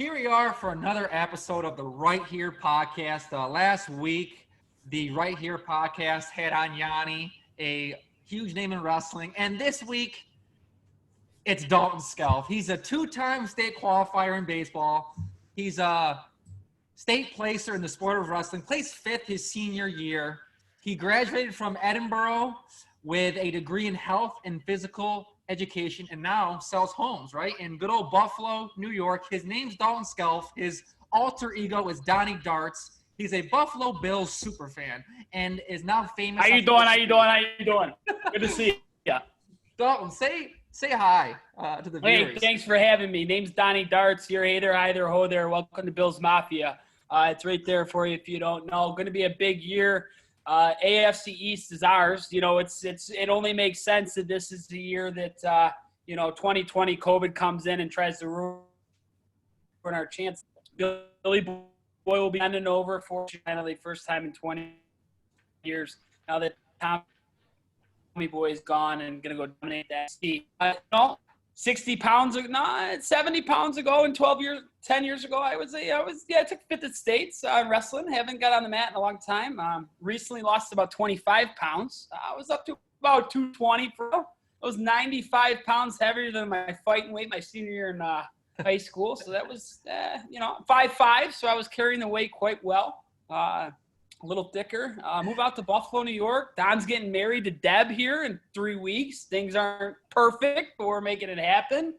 here we are for another episode of the Right Here podcast. Last week, the Right Here podcast had on Yanni, a huge name in wrestling. And this week, it's Dalton Scalf. He's a two-time state qualifier in baseball. He's a state placer in the sport of wrestling, placed fifth his senior year. He graduated from Edinburgh with a degree in health and physical education, and now sells homes, right, in good old Buffalo, New York. His name's Dalton Scalf. His alter ego is Donnie Darts. He's a Buffalo Bills super fan and is now famous. How you doing? Good to see you. Dalton, say hi to the viewers. Hey, thanks for having me. Name's Donnie Darts. You're hey there, hi there, ho there. Welcome to Bills Mafia. It's right there for you if you don't know. Going to be a big year. AFC East is ours. You know, it only makes sense that this is the year that 2020 COVID comes in and tries to ruin our chance. Billy Boy will be ending over for finally first time in 20 years. Now that Tommy Boy is gone and gonna go dominate that seat. 70 pounds ago and 10 years ago, I took fifth at states wrestling. Haven't got on the mat in a long time. Recently lost about 25 pounds. I was up to about 220 I was 95 pounds heavier than my fighting weight my senior year in high school. So that was, 5'5", so I was carrying the weight quite well. A little thicker. Move out to Buffalo, New York. Don's getting married to Deb here in 3 weeks. Things aren't perfect, but we're making it happen.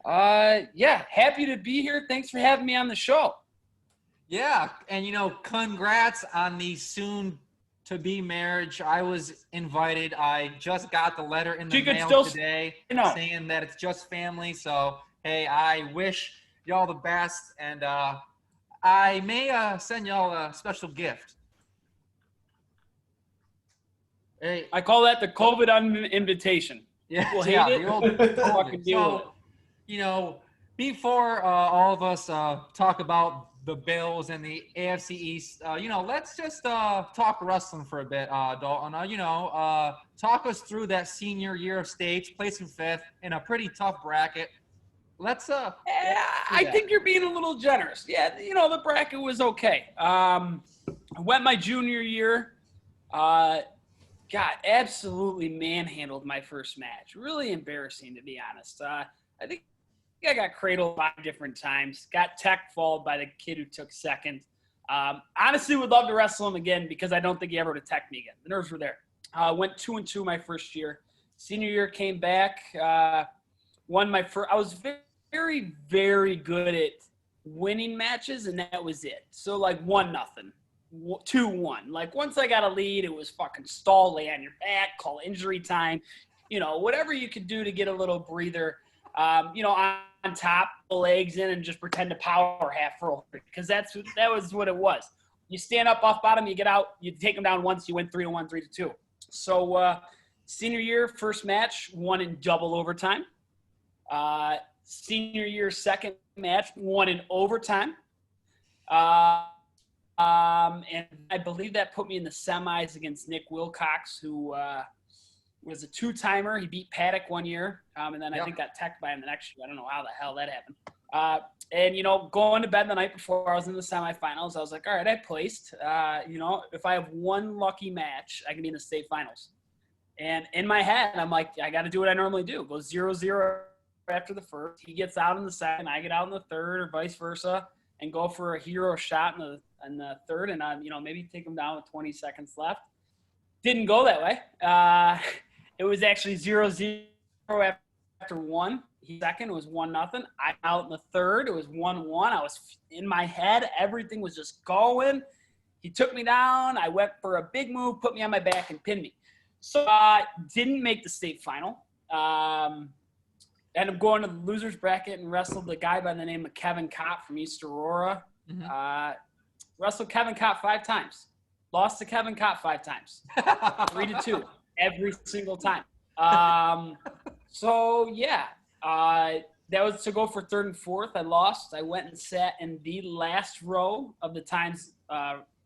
Happy to be here. Thanks for having me on the show. Yeah, and congrats on the soon-to-be marriage. I was invited. I just got the letter in the mail today saying that it's just family. So, hey, I wish y'all the best, and I may send y'all a special gift. Hey, I call that the COVID invitation. Yeah, we'll hate it. The old fucking deal. So, before all of us talk about the Bills and the AFC East, let's just talk wrestling for a bit, Dalton. Talk us through that senior year of states, placing fifth in a pretty tough bracket. Let's I think you're being a little generous. Yeah, the bracket was okay. I went my junior year. Absolutely manhandled my first match. Really embarrassing, to be honest. I think I got cradled 5 different times. Got tech followed by the kid who took second. Honestly, would love to wrestle him again because I don't think he ever would attack me again. The nerves were there. Went 2-2 my first year. Senior year came back. Won my first. I was very, very good at winning matches, and that was it. So, 1-0. 2-1. Once I got a lead, it was fucking stall, lay on your back, call injury time, whatever you could do to get a little breather, on top, the legs in, and just pretend to power half roll, because that was what it was. You stand up off bottom, you get out, you take them down once, you win 3-1, 3-2. So senior year, first match, won in double overtime. Senior year, second match, won in overtime. And I believe that put me in the semis against Nick Wilcox, who was a 2-timer. He beat Paddock one year, and then I think got teched by him the next year. I don't know how the hell that happened. And, going to bed the night before I was in the semifinals, I was like, all right, I placed. If I have one lucky match, I can be in the state finals. And in my head, I'm like, I got to do what I normally do. Go 0-0 after the first. He gets out in the second. I get out in the third, or vice versa, and go for a hero shot in the third, and maybe take him down with 20 seconds left. Didn't go that way. It was actually 0-0 after one. Second, it was 1-0. I'm out in the third. It was 1-1. I was in my head. Everything was just going. He took me down. I went for a big move, put me on my back, and pinned me. So didn't make the state final. Ended up going to the loser's bracket and wrestled a guy by the name of Kevin Cott from East Aurora. Mm-hmm. Wrestled Kevin Cott 5 times. Lost to Kevin Cott 5 times. 3-2 every single time. That was to go for third and fourth. I lost. I went and sat in the last row of the Times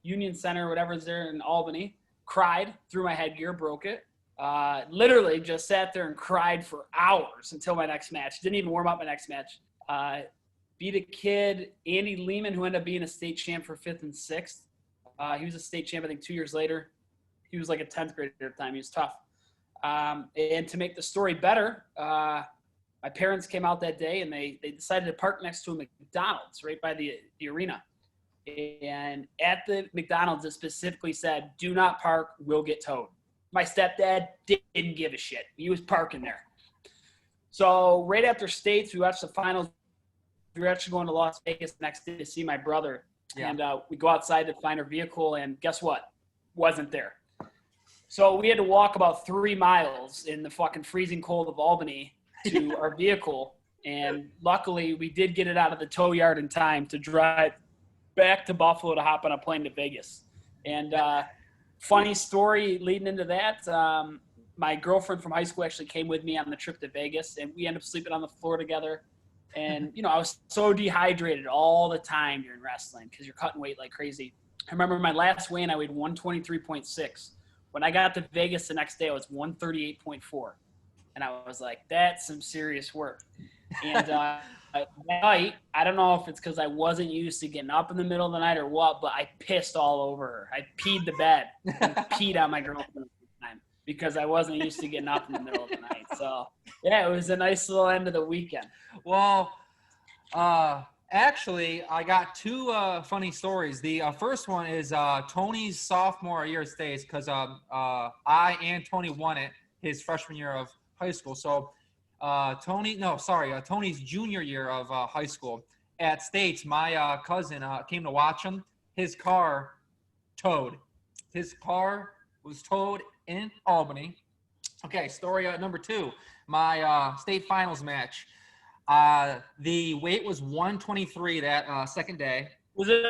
Union Center, whatever is there in Albany. Cried, threw my headgear, broke it. Literally just sat there and cried for hours until my next match. Didn't even warm up my next match. beat a kid, Andy Lehman, who ended up being a state champ for 5th and 6th. He was a state champ, I think, 2 years later. He was like a 10th grader at the time. He was tough. And to make the story better, my parents came out that day, and they decided to park next to a McDonald's right by the arena. And at the McDonald's, it specifically said, "Do not park, we'll get towed." My stepdad didn't give a shit. He was parking there. So right after states, we watched the finals. We were actually going to Las Vegas the next day to see my brother. Yeah. And we go outside to find our vehicle, and guess what? Wasn't there. So we had to walk about 3 miles in the fucking freezing cold of Albany to our vehicle. And luckily, we did get it out of the tow yard in time to drive back to Buffalo to hop on a plane to Vegas. And funny story leading into that, my girlfriend from high school actually came with me on the trip to Vegas, and we ended up sleeping on the floor together. And, I was so dehydrated all the time during wrestling because you're cutting weight like crazy. I remember my last weigh-in, I weighed 123.6. When I got to Vegas the next day, I was 138.4. And I was like, that's some serious work. And that night, I don't know if it's because I wasn't used to getting up in the middle of the night or what, but I pissed all over her. I peed the bed and peed on my girlfriend time because I wasn't used to getting up in the middle of the night. So, yeah, it was a nice little end of the weekend. Well, actually, I got 2 funny stories. The first one is Tony's sophomore year at States because I and Tony won it his freshman year of high school. So Tony's junior year of high school at States, my cousin came to watch him. His car towed. His car was towed in Albany. Okay, story number 2, my state finals match. The weight was 123 that second day. Was it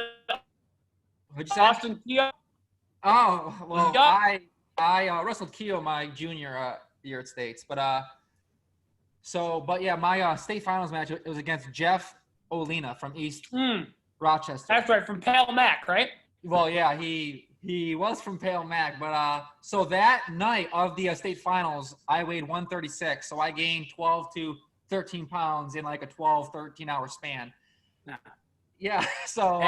What'd you say? Austin Keogh? Oh, well, I wrestled Keogh my junior year at States. But yeah, my state finals match, it was against Jeff Olina from East Rochester. That's right, from Pale Mac, right? Well, yeah, he was from Pale Mac. But so that night of the state finals, I weighed 136. So I gained 12 to 13 pounds in like a 12, 13-hour span. Nah. Yeah, so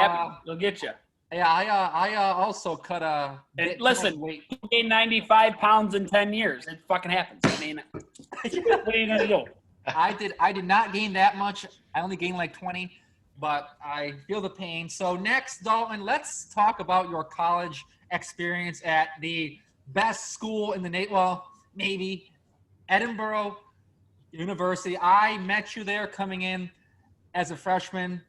they'll get you. Yeah, I also cut a bit listen, weight. You gained 95 pounds in 10 years. It fucking happens. I mean, what are you gonna do? I did not gain that much. I only gained like 20, but I feel the pain. So next, Dalton, let's talk about your college experience at the best school in the maybe Edinboro University. I met you there coming in as a freshman,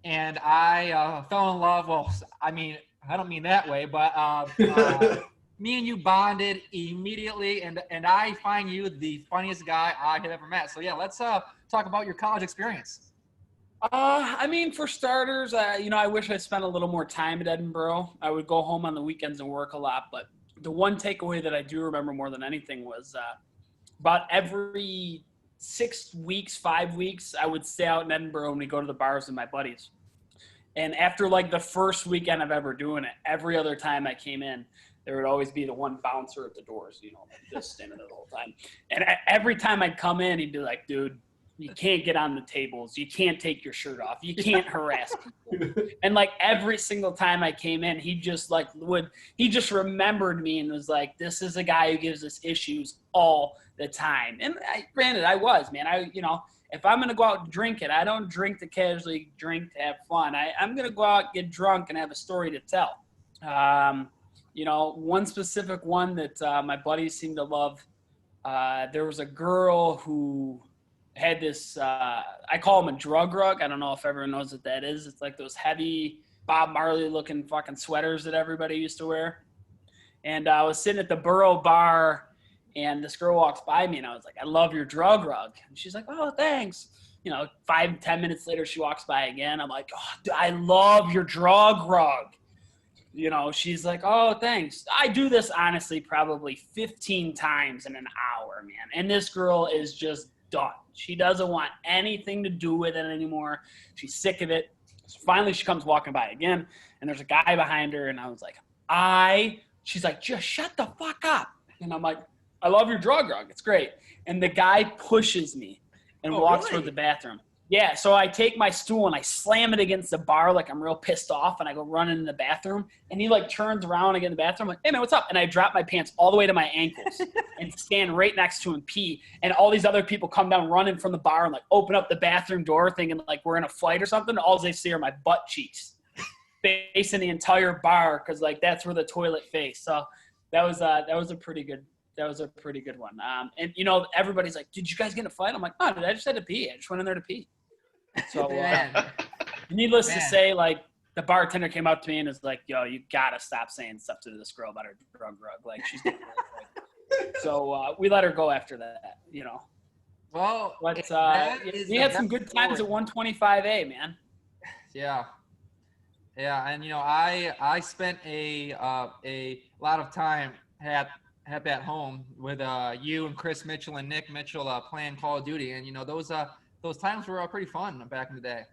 and I fell in love. Well, I mean, I don't mean that way, but me and you bonded immediately, and I find you the funniest guy I had ever met. So yeah, let's talk about your college experience. I mean, for starters, I wish I spent a little more time at Edinboro. I would go home on the weekends and work a lot, but the one takeaway that I do remember more than anything was about every 6 weeks, 5 weeks, I would stay out in Edinboro and we go to the bars with my buddies. And after like the first weekend of ever doing it, every other time I came in, there would always be the one bouncer at the doors, like just standing there the whole time. And every time I'd come in, he'd be like, dude, you can't get on the tables. You can't take your shirt off. You can't harass people. And like every single time I came in, he just remembered me and was like, this is a guy who gives us issues all the time. And granted, I was, man. If I'm going to go out and drink it, I don't drink to casually drink to have fun. I'm going to go out, get drunk, and have a story to tell. One specific one that my buddies seemed to love, there was a girl who had this, I call them a drug rug. I don't know if everyone knows what that is. It's like those heavy Bob Marley looking fucking sweaters that everybody used to wear. And I was sitting at the Borough Bar, and this girl walks by me, and I was like, I love your drug rug. And she's like, oh, thanks. 5-10 minutes later, she walks by again. I'm like, oh, I love your drug rug. She's like, oh, thanks. I do this, honestly, probably 15 times in an hour, man. And this girl is just done. She doesn't want anything to do with it anymore. She's sick of it. So finally, she comes walking by again, and there's a guy behind her, and I was like, she's like, just shut the fuck up. And I'm like, I love your drug rug. It's great. And the guy pushes me and walks toward the bathroom. Yeah, so I take my stool and I slam it against the bar like I'm real pissed off, and I go running in the bathroom, and he like turns around again in the bathroom, like, hey man, what's up? And I drop my pants all the way to my ankles and stand right next to him, pee, and all these other people come down running from the bar and like open up the bathroom door thinking like we're in a fight or something. All they see are my butt cheeks facing the entire bar because like that's where the toilet faced. So that was a pretty good one. And you know, everybody's like, did you guys get in a fight? I'm like, oh, I just had to pee. I just went in there to pee. So, needless to say, like, the bartender came up to me and was like, yo, you got to stop saying stuff to this girl about her drug. Like, she's getting really So, we let her go after that, you know. Well, but we had some good times at 125A, man. Yeah. Yeah, and, you know, I spent a lot of time at home with you and Chris Mitchell and Nick Mitchell playing Call of Duty. And, you know, those times were pretty fun back in the day.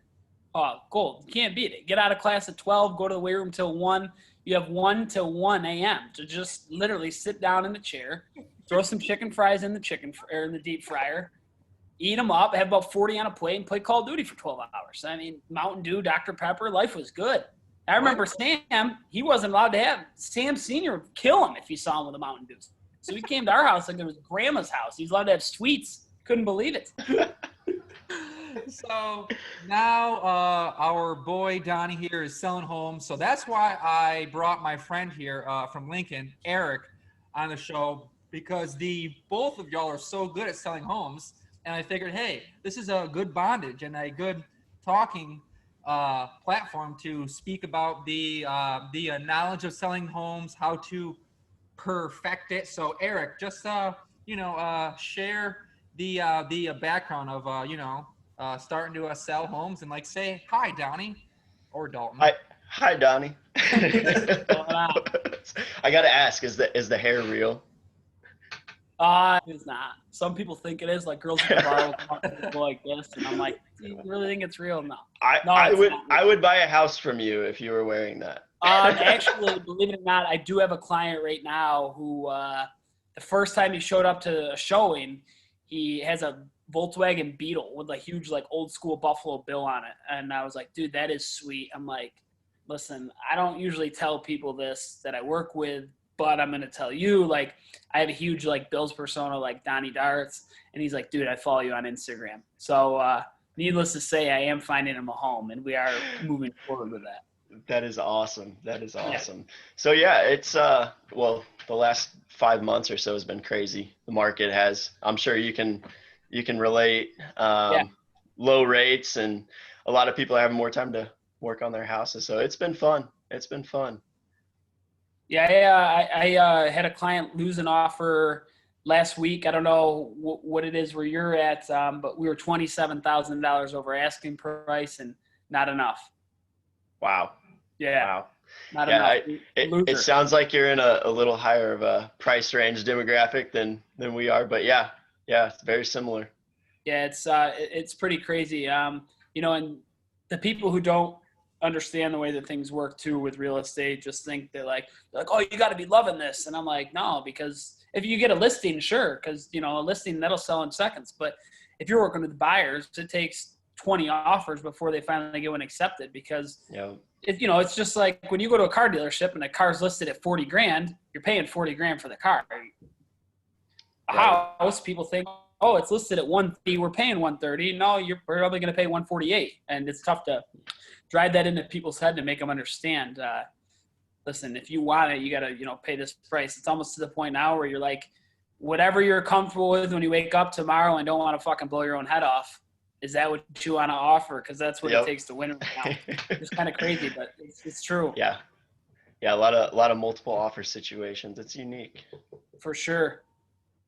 Oh, cool. You can't beat it. Get out of class at 12, go to the weight room till 1. You have 1 till 1 a.m. to just literally sit down in the chair, throw some chicken fries in the deep fryer, eat them up, have about 40 on a plate, and play Call of Duty for 12 hours. I mean, Mountain Dew, Dr. Pepper, life was good. I remember Sam, he wasn't allowed to have – Sam Sr. would kill him if he saw him with a Mountain Dew. So he came to our house like it was grandma's house. He's allowed to have sweets. Couldn't believe it. So now our boy Donnie here is selling homes. So that's why I brought my friend here from Lincoln, Aric, on the show, because both of y'all are so good at selling homes. And I figured, hey, this is a good bondage and a good talking platform to speak about the knowledge of selling homes, how to perfect it. So Aric, just share the background of starting to sell homes and like say hi, Donnie or Dalton. Hi, Donnie. I gotta ask, is the hair real? It's not. Some people think it is. Like girls at the bar will come up to people like this, and I'm like, do you really think it's real? No. I would buy a house from you if you were wearing that. Actually, believe it or not, I do have a client right now who the first time he showed up to a showing, he has a Volkswagen Beetle with a huge like old school Buffalo Bill on it. And I was like, dude, that is sweet. I'm like, listen, I don't usually tell people this that I work with, but I'm going to tell you, like, I have a huge like Bills persona like Donnie Darts. And he's like, dude, I follow you on Instagram. So needless to say, I am finding him a home and we are moving forward with that. That is awesome. Yeah. So yeah, it's the last 5 months or so has been crazy. The market has. I'm sure you can relate. Low rates and a lot of people are having more time to work on their houses. So it's been fun. Yeah, I had a client lose an offer last week. I don't know what it is where you're at, but we were $27,000 over asking price and not enough. Wow. Yeah. Wow. Not enough. It sounds like you're in a little higher of a price range demographic than we are, but yeah, it's very similar. Yeah, it's pretty crazy. And the people who don't understand the way that things work too with real estate just think they're like, oh, you got to be loving this, and I'm like, no, because if you get a listing, sure, because a listing that'll sell in seconds, but if you're working with buyers, it takes 20 offers before they finally get one accepted because. Yeah. It's just like when you go to a car dealership and the car's listed at $40,000, you're paying $40,000 for the car. A house, people think, oh, it's listed at $130,000, we're paying $130,000. No, you're probably going to pay $148,000, and it's tough to drive that into people's head to make them understand. Listen, if you want it, you got to pay this price. It's almost to the point now where you're like, whatever you're comfortable with when you wake up tomorrow and don't want to fucking blow your own head off. Is that what you want to offer? Because that's what it takes to win right now. It's kind of crazy, but it's true. Yeah, a lot of multiple offer situations. It's unique. For sure.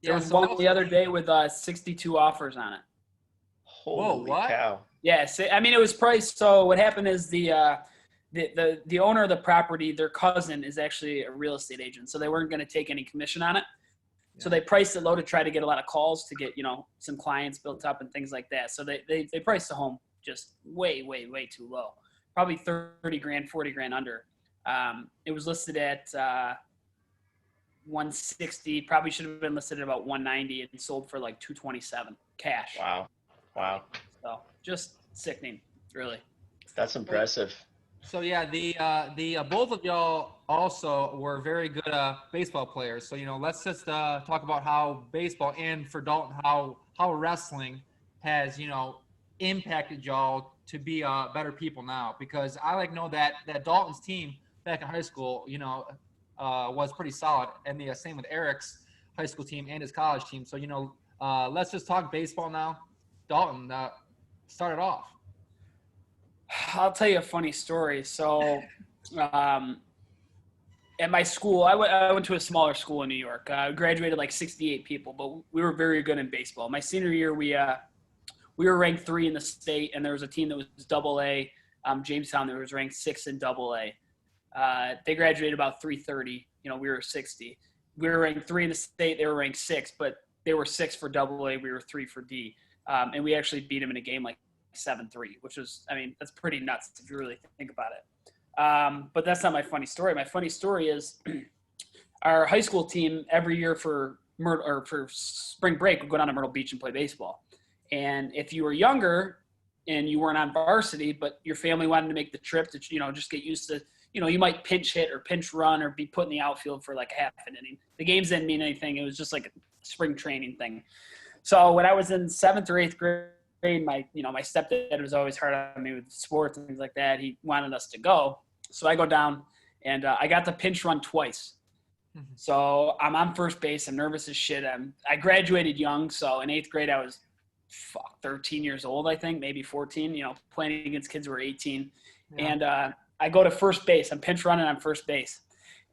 There was one the other day with 62 offers on it. Holy cow! Yeah, I mean it was priced. So what happened is the owner of the property, their cousin is actually a real estate agent, so they weren't going to take any commission on it. So they priced it low to try to get a lot of calls to get, some clients built up and things like that. So they priced the home just way, way, way too low. Probably $30,000, $40,000 under. It was listed at $160. Probably should have been listed at about $190 and sold for like $227 cash. Wow. So just sickening, really. That's impressive. So yeah, the both of y'all also were very good baseball players. So let's just talk about how baseball and for Dalton how wrestling has impacted y'all to be better people now. Because I know that Dalton's team back in high school, was pretty solid, and the same with Aric's high school team and his college team. So let's just talk baseball now. Dalton, start it off. I'll tell you a funny story. So, at my school, I went to a smaller school in New York. I graduated like 68 people, but we were very good in baseball. My senior year, we were ranked 3 in the state, and there was a team that was AA, Jamestown, that was ranked 6 in AA. They graduated about 330. We were 60. We were ranked 3 in the state. They were ranked 6, but they were 6 for AA. We were 3 for D. And we actually beat them in a game like 7-3, which was, that's pretty nuts if you really think about it. But that's not my funny story. My funny story is our high school team every year for spring break would go down to Myrtle Beach and play baseball. And if you were younger and you weren't on varsity, but your family wanted to make the trip to, just get used to, you might pinch hit or pinch run or be put in the outfield for like half an inning. The games didn't mean anything. It was just like a spring training thing. So when I was in 7th or 8th grade, my stepdad was always hard on me with sports and things like that. He wanted us to go. So I go down and I got to pinch run twice. Mm-hmm. So I'm on first base. I'm nervous as shit. I graduated young. So in 8th grade, I was 13 years old, I think, maybe 14, playing against kids who were 18. Yeah. And I go to first base. I'm pinch running on first base.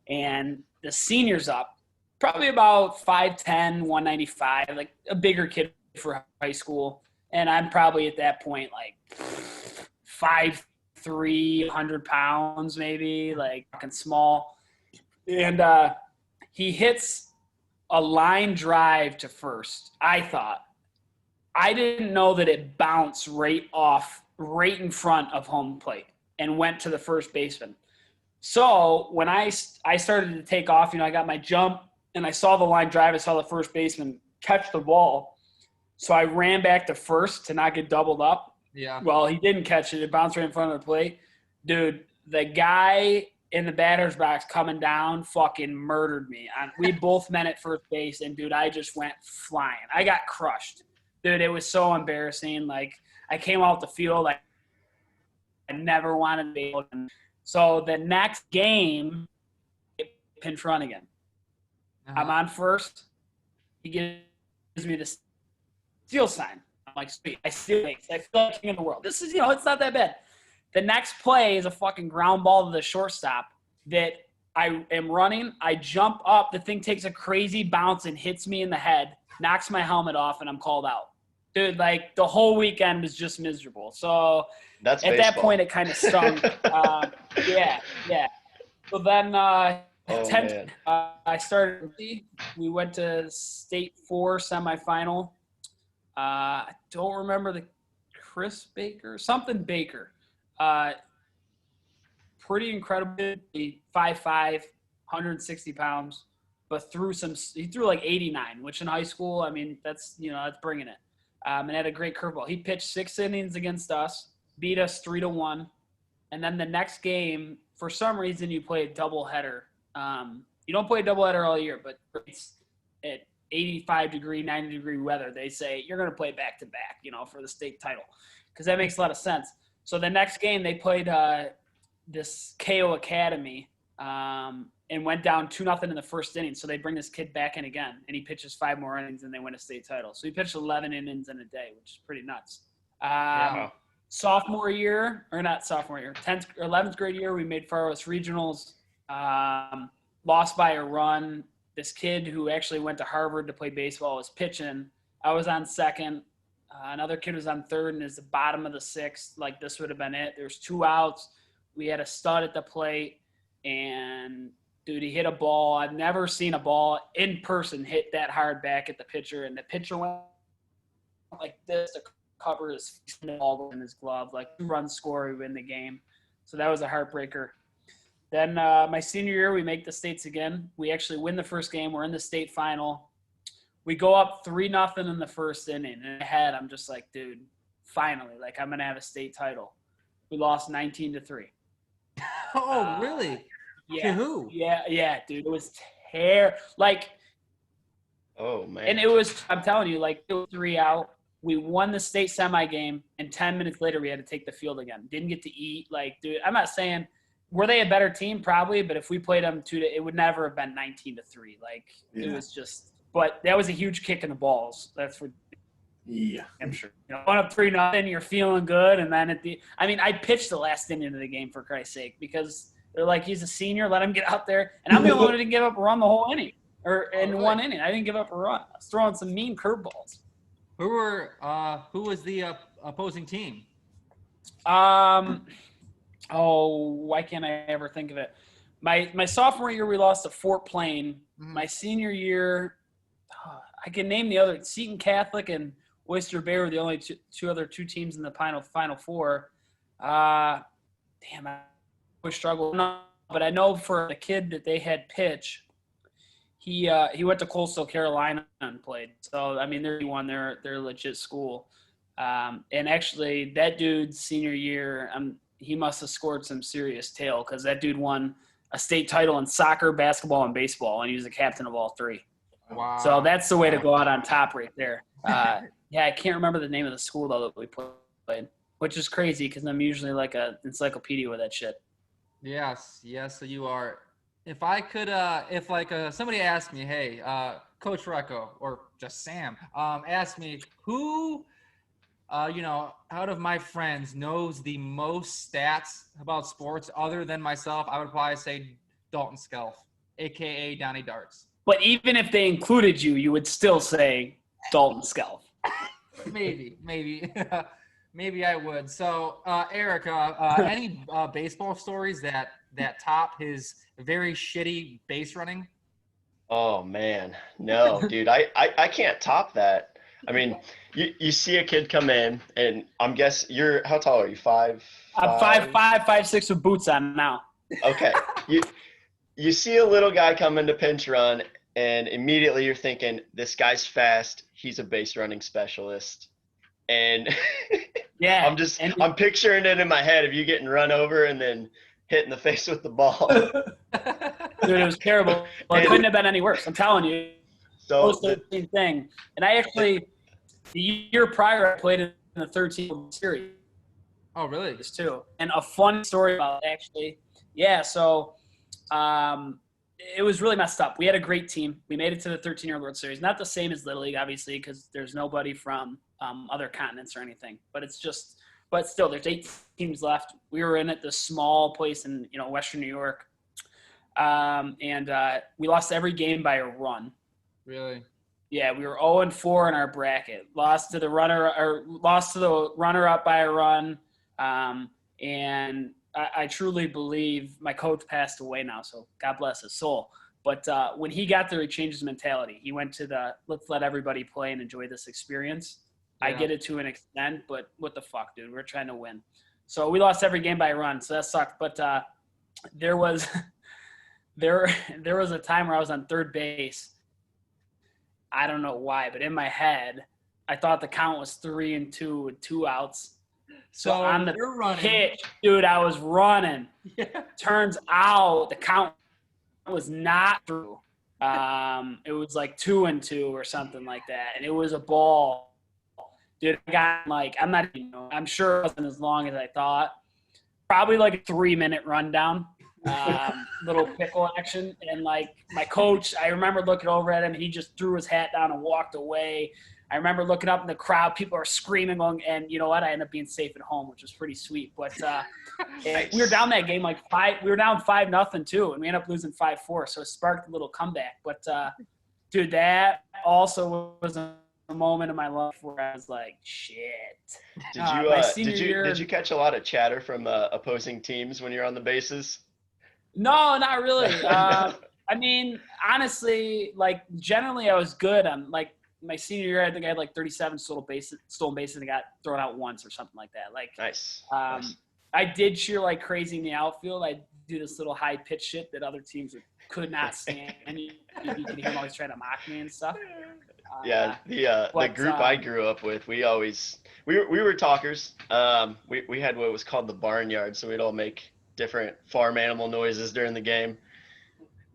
And the senior's up, probably about 5'10", 195, like a bigger kid for high school. And I'm probably at that point like 5'3", 100 pounds maybe, like fucking small. And he hits a line drive to first, I thought. I didn't know that it bounced right in front of home plate and went to the first baseman. So when I started to take off, I got my jump and I saw the line drive. I saw the first baseman catch the ball. So I ran back to first to not get doubled up. Yeah. Well, he didn't catch it. It bounced right in front of the plate. Dude, the guy in the batter's box coming down fucking murdered me. We both met at first base, and, dude, I just went flying. I got crushed. Dude, it was so embarrassing. Like, I came out the field. I never wanted to be able to. So the next game, pinch run again. Uh-huh. I'm on first. He gives me the steal sign. I'm like, sweet. I steal base. I feel like king of the world. This is, it's not that bad. The next play is a fucking ground ball to the shortstop that I am running. I jump up. The thing takes a crazy bounce and hits me in the head, knocks my helmet off, and I'm called out. Dude, like, the whole weekend was just miserable. So that's at baseball. That point, it kind of stung. Yeah. So then I started. We went to State 4 semifinal. I don't remember the Chris Baker, something Baker. Pretty incredible. 5'5", 160 pounds, but he threw like 89, which in high school, that's bringing it. And had a great curveball. He pitched 6 innings against us, beat us 3-1. And then the next game, for some reason, you play a doubleheader. You don't play a doubleheader all year, but it's at 85-degree, 90-degree weather. They say you're going to play back-to-back, for the state title, because that makes a lot of sense. So the next game, they played this KO Academy and went down 2-0 in the first inning. So they bring this kid back in again, and he pitches 5 more innings, and they win a state title. So he pitched 11 innings in a day, which is pretty nuts. Sophomore year, or not sophomore year, 10th or 11th grade year, we made Far West Regionals, lost by a run. This kid who actually went to Harvard to play baseball was pitching. I was on second. Another kid was on third, and is the bottom of the 6th. Like, this would have been it. There's 2 outs. We had a stud at the plate, and dude, he hit a ball. I've never seen a ball in person hit that hard back at the pitcher, and the pitcher went like this to cover his ball in his glove. Like, 2-run score, we win the game. So that was a heartbreaker. Then my senior year, we make the states again. We actually win the first game. We're in the state final. We go up 3-0 in the first inning. And in my head, I'm just like, dude, finally, like I'm gonna have a state title. We lost 19-3. Oh, really? Yeah. To who? Yeah, dude. It was terrible. Like, Oh man. and it was, I'm telling you, like, it was 3 out. We won the state semi game, and 10 minutes later we had to take the field again. Didn't get to eat. Like, dude, I'm not saying were they a better team, probably, but if we played them it would never have been 19-3. Like, It was just. But that was a huge kick in the balls. That's for. Yeah. I'm sure. Going up 3-0, you're feeling good, and then I pitched the last inning of the game for Christ's sake because they're like, he's a senior, let him get out there, and I'm the only one who didn't give up a run the whole inning, or in one inning. I didn't give up a run. I was throwing some mean curveballs. Who was the opposing team? Why can't I ever think of it? My sophomore year, we lost to Fort Plain. Mm-hmm. My senior year, I can name the other. Seton Catholic and Oyster Bay were the only two teams in the final four. I always struggle. But I know for the kid that they had pitch, he went to Coastal Carolina and played. So I mean, they're a legit school. And actually, that dude's senior year, he must have scored some serious tail because that dude won a state title in soccer, basketball, and baseball, and he was the captain of all three. Wow. So that's the way to go out on top right there. Yeah, I can't remember the name of the school, though, that we played, which is crazy because I'm usually like an encyclopedia with that shit. Yes, so you are. If I could, if somebody asked me, hey, Coach Recco or just Sam, asked me who, out of my friends knows the most stats about sports other than myself, I would probably say Dalton Scalf, a.k.a. Donnie Darts. But even if they included you, you would still say Dalton Scalf. Maybe, maybe I would. So, Aric, any baseball stories that top his very shitty base running? Oh man, no, dude, I can't top that. I mean, you see a kid come in, and I'm guessing how tall are you? 5'5"? I'm 5'5", 5'6" with boots on now. Okay, you see a little guy come into pinch run, and immediately you're thinking, this guy's fast. He's a base running specialist. And yeah, I'm picturing it in my head of you getting run over and then hit in the face with the ball. Dude, it was terrible. Well, it couldn't have been any worse. I'm telling you. So the same thing. And I actually, the year prior, I played in the 13th series. Oh, really? This too. And a fun story about it, actually. Yeah, so it was really messed up. We had a great team. We made it to the 13-year World Series. Not the same as Little League, obviously, because there's nobody from other continents or anything. But still, there's 8 teams left. We were in at this small place in Western New York, and we lost every game by a run. Really? Yeah, we were 0-4 in our bracket. Lost to the runner-up by a run, and I truly believe my coach passed away now, so God bless his soul. But when he got there, he changed his mentality. He went to let's let everybody play and enjoy this experience. Yeah. I get it to an extent, but what the fuck, dude? We're trying to win. So we lost every game by a run, so that sucked. But there was a time where I was on third base. I don't know why, but in my head, I thought the count was 3-2 with 2 outs. So on the pitch, dude, I was running. Yeah. Turns out the count was not through. It was like 2-2 or something like that, and it was a ball. Dude, I got I'm sure it wasn't as long as I thought. Probably like a 3-minute rundown, little pickle action. And my coach, I remember looking over at him. He just threw his hat down and walked away. I remember looking up in the crowd, people are screaming, and you know what? I ended up being safe at home, which was pretty sweet. But nice. We were down that game we were down 5-0 too, and we ended up losing 5-4. So it sparked a little comeback. But dude, that also was a moment in my life where I was like, shit. Did you catch a lot of chatter from opposing teams when you're on the bases? No, not really. I mean, honestly, generally I was good. I'm my senior year, I think I had 37 stolen bases and got thrown out once or something like that. Nice. Nice. I did cheer like crazy in the outfield. I do this little high pitch shit that other teams could not stand. And you can hear them always trying to mock me and stuff. Yeah, the group I grew up with, we were talkers. We had what was called the barnyard, so we'd all make different farm animal noises during the game.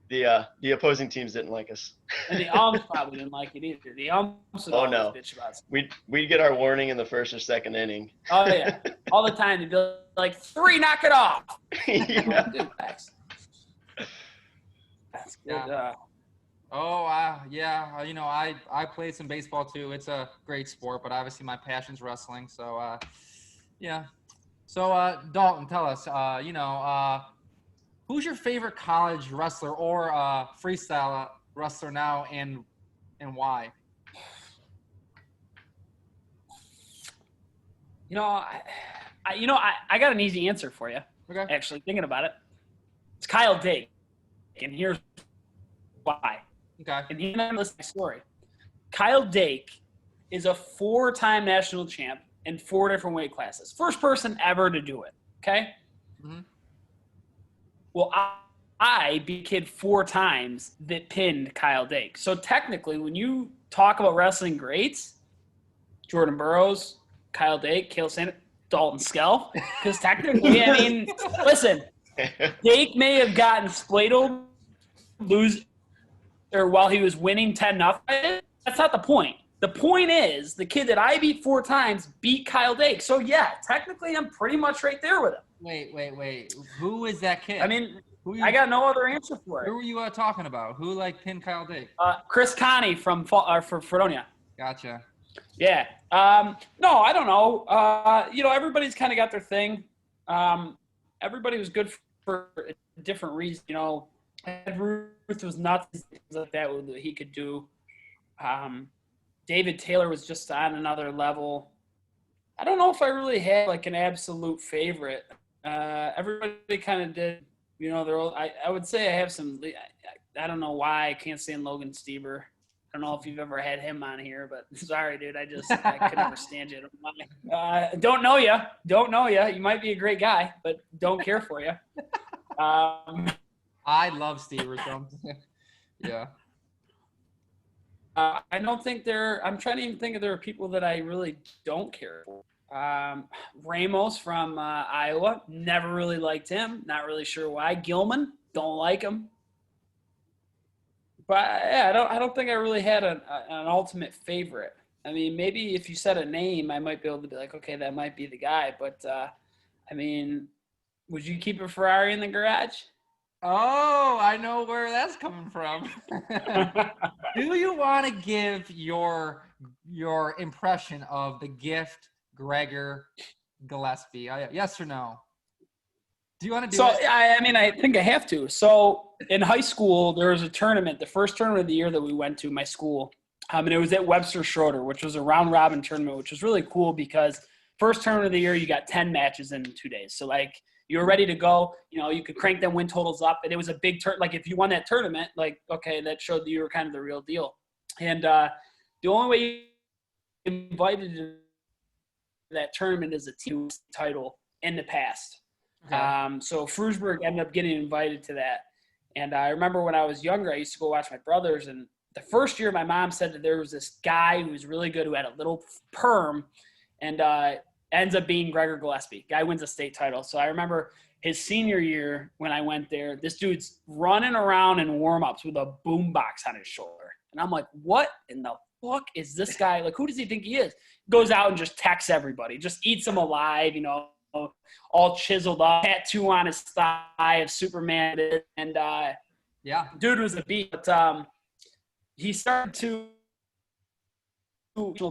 The opposing teams didn't like us. And the umps probably didn't like it either. The umps would always bitch about it. We'd get our warning in the first or second inning. Oh yeah, all the time they'd be like, 3, knock it off. Yeah. That's good. Yeah. I played some baseball too. It's a great sport, but obviously my passion's wrestling. So, yeah. So, Dalton, tell us, who's your favorite college wrestler or freestyle wrestler now, and why? I got an easy answer for you. Okay. Actually, thinking about it, it's Kyle Dake, and here's why. Okay. And here's the story. Kyle Dake is a 4-time national champ in 4 different weight classes. First person ever to do it. Okay. Mm-hmm. Well, I beat kid 4 times that pinned Kyle Dake. So technically, when you talk about wrestling greats, Jordan Burroughs, Kyle Dake, Cale Sanders, Dalton Scalf, because technically, I mean, listen, Dake may have gotten spladled, while he was winning 10-0. That's not the point. The point is the kid that I beat 4 times beat Kyle Dake. So yeah, technically, I'm pretty much right there with him. Wait. Who is that kid? I mean, I got no other answer for it. Who were you talking about? Who pinned Kyle Dake? Chris Connie from Fredonia. Gotcha. Yeah. No, I don't know. Everybody's kind of got their thing. Everybody was good for a different reason. Ed Ruth was nuts, things like that he could do. David Taylor was just on another level. I don't know if I really had an absolute favorite. Everybody kind of did. I would say I have some. I don't know why I can't stand Logan Stieber. I don't know if you've ever had him on here, but sorry, dude. I could never stand you. Don't know you. You might be a great guy, but don't care for you. I love Stieber. Yeah. I don't think I'm trying to even think if there are people that I really don't care for. Ramos from Iowa, never really liked him. Not really sure why. Gilman, don't like him. But yeah, I don't think I really had an ultimate favorite. I mean, maybe if you said a name, I might be able to be like, okay, that might be the guy. But I mean, would you keep a Ferrari in the garage? Oh, I know where that's coming from. Do you want to give your impression of the Gift Gregor Gillespie? Yes or no? Do you want to do it? I think I have to. So in high school, there was a tournament, the first tournament of the year that we went to, my school. And it was at Webster Schroeder, which was a round-robin tournament, which was really cool because first tournament of the year, you got 10 matches in 2 days. So, you were ready to go. You could crank them win totals up. And it was a big if you won that tournament, okay, that showed that you were kind of the real deal. And the only way you invited to that tournament is a team title in the past. Okay. So Frewsburg ended up getting invited to that. And I remember when I was younger, I used to go watch my brothers. And the first year, my mom said that there was this guy who was really good who had a little perm and ends up being Gregor Gillespie. Guy wins a state title. So I remember his senior year when I went there, this dude's running around in warm-ups with a boombox on his shoulder. And I'm like, what in the fuck is this guy? Who does he think he is? Goes out and just texts everybody, just eats them alive, all chiseled up, tattoo on his thigh of Superman. And dude was a beast. But he started to